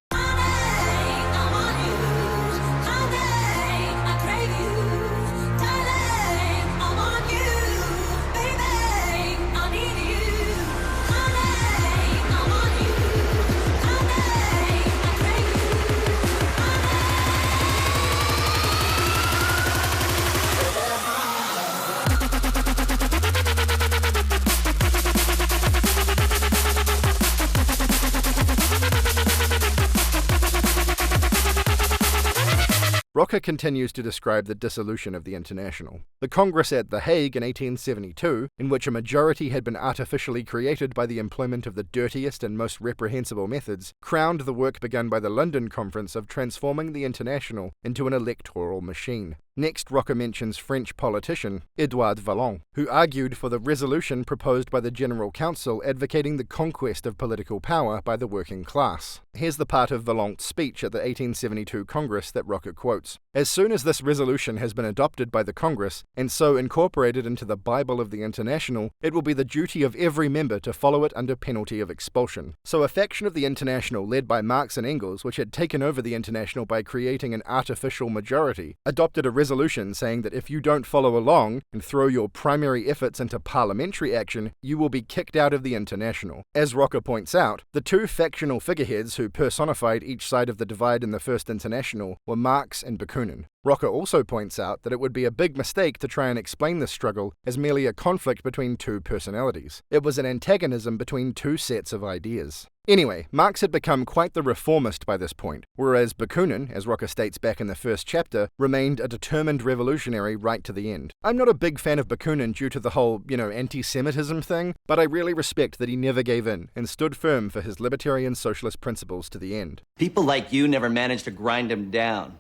Rocker continues to describe the dissolution of the International. The Congress at The Hague in 1872, in which a majority had been artificially created by the employment of the dirtiest and most reprehensible methods, crowned the work begun by the London Conference of transforming the International into an electoral machine. Next, Rocker mentions French politician Edouard Vallon, who argued for the resolution proposed by the General Council advocating the conquest of political power by the working class. Here's the part of Vallon's speech at the 1872 Congress that Rocker quotes. "As soon as this resolution has been adopted by the Congress, and so incorporated into the Bible of the International, it will be the duty of every member to follow it under penalty of expulsion." So a faction of the International led by Marx and Engels, which had taken over the International by creating an artificial majority, adopted a resolution saying that if you don't follow along and throw your primary efforts into parliamentary action, you will be kicked out of the International. As Rocker points out, the two factional figureheads who personified each side of the divide in the First International were Marx and Bakunin. Rocker also points out that it would be a big mistake to try and explain this struggle as merely a conflict between two personalities. It was an antagonism between two sets of ideas. Anyway, Marx had become quite the reformist by this point, whereas Bakunin, as Rocker states back in the first chapter, remained a determined revolutionary right to the end. I'm not a big fan of Bakunin due to the whole, anti-Semitism thing, but I really respect that he never gave in and stood firm for his libertarian socialist principles to the end. People like you never managed to grind him down.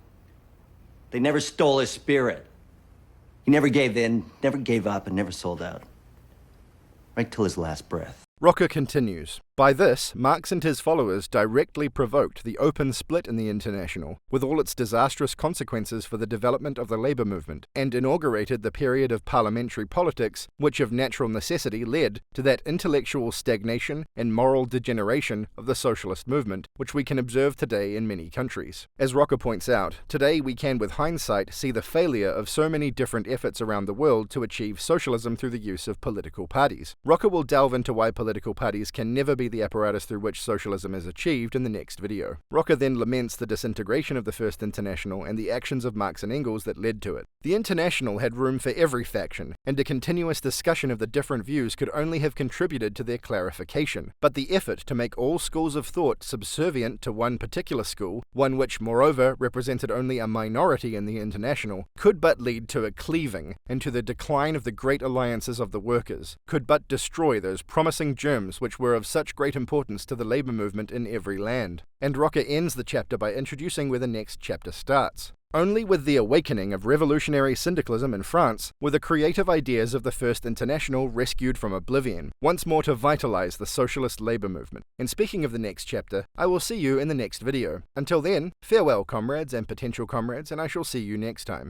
They never stole his spirit. He never gave in, never gave up, and never sold out. Right till his last breath. Rocker continues, By this, Marx and his followers directly provoked the open split in the International, with all its disastrous consequences for the development of the labour movement, and inaugurated the period of parliamentary politics which of natural necessity led to that intellectual stagnation and moral degeneration of the socialist movement which we can observe today in many countries. As Rocker points out, today we can with hindsight see the failure of so many different efforts around the world to achieve socialism through the use of political parties. Rocker will delve into why political parties can never be the apparatus through which socialism is achieved in the next video. Rocker then laments the disintegration of the First International and the actions of Marx and Engels that led to it. The International had room for every faction, and a continuous discussion of the different views could only have contributed to their clarification. But the effort to make all schools of thought subservient to one particular school, one which moreover represented only a minority in the International, could but lead to a cleaving and to the decline of the great alliances of the workers, could but destroy those promising germs which were of such great importance to the labour movement in every land. And Rocker ends the chapter by introducing where the next chapter starts. Only with the awakening of revolutionary syndicalism in France were the creative ideas of the First International rescued from oblivion, once more to vitalize the socialist labour movement. And speaking of the next chapter, I will see you in the next video. Until then, farewell comrades and potential comrades, and I shall see you next time.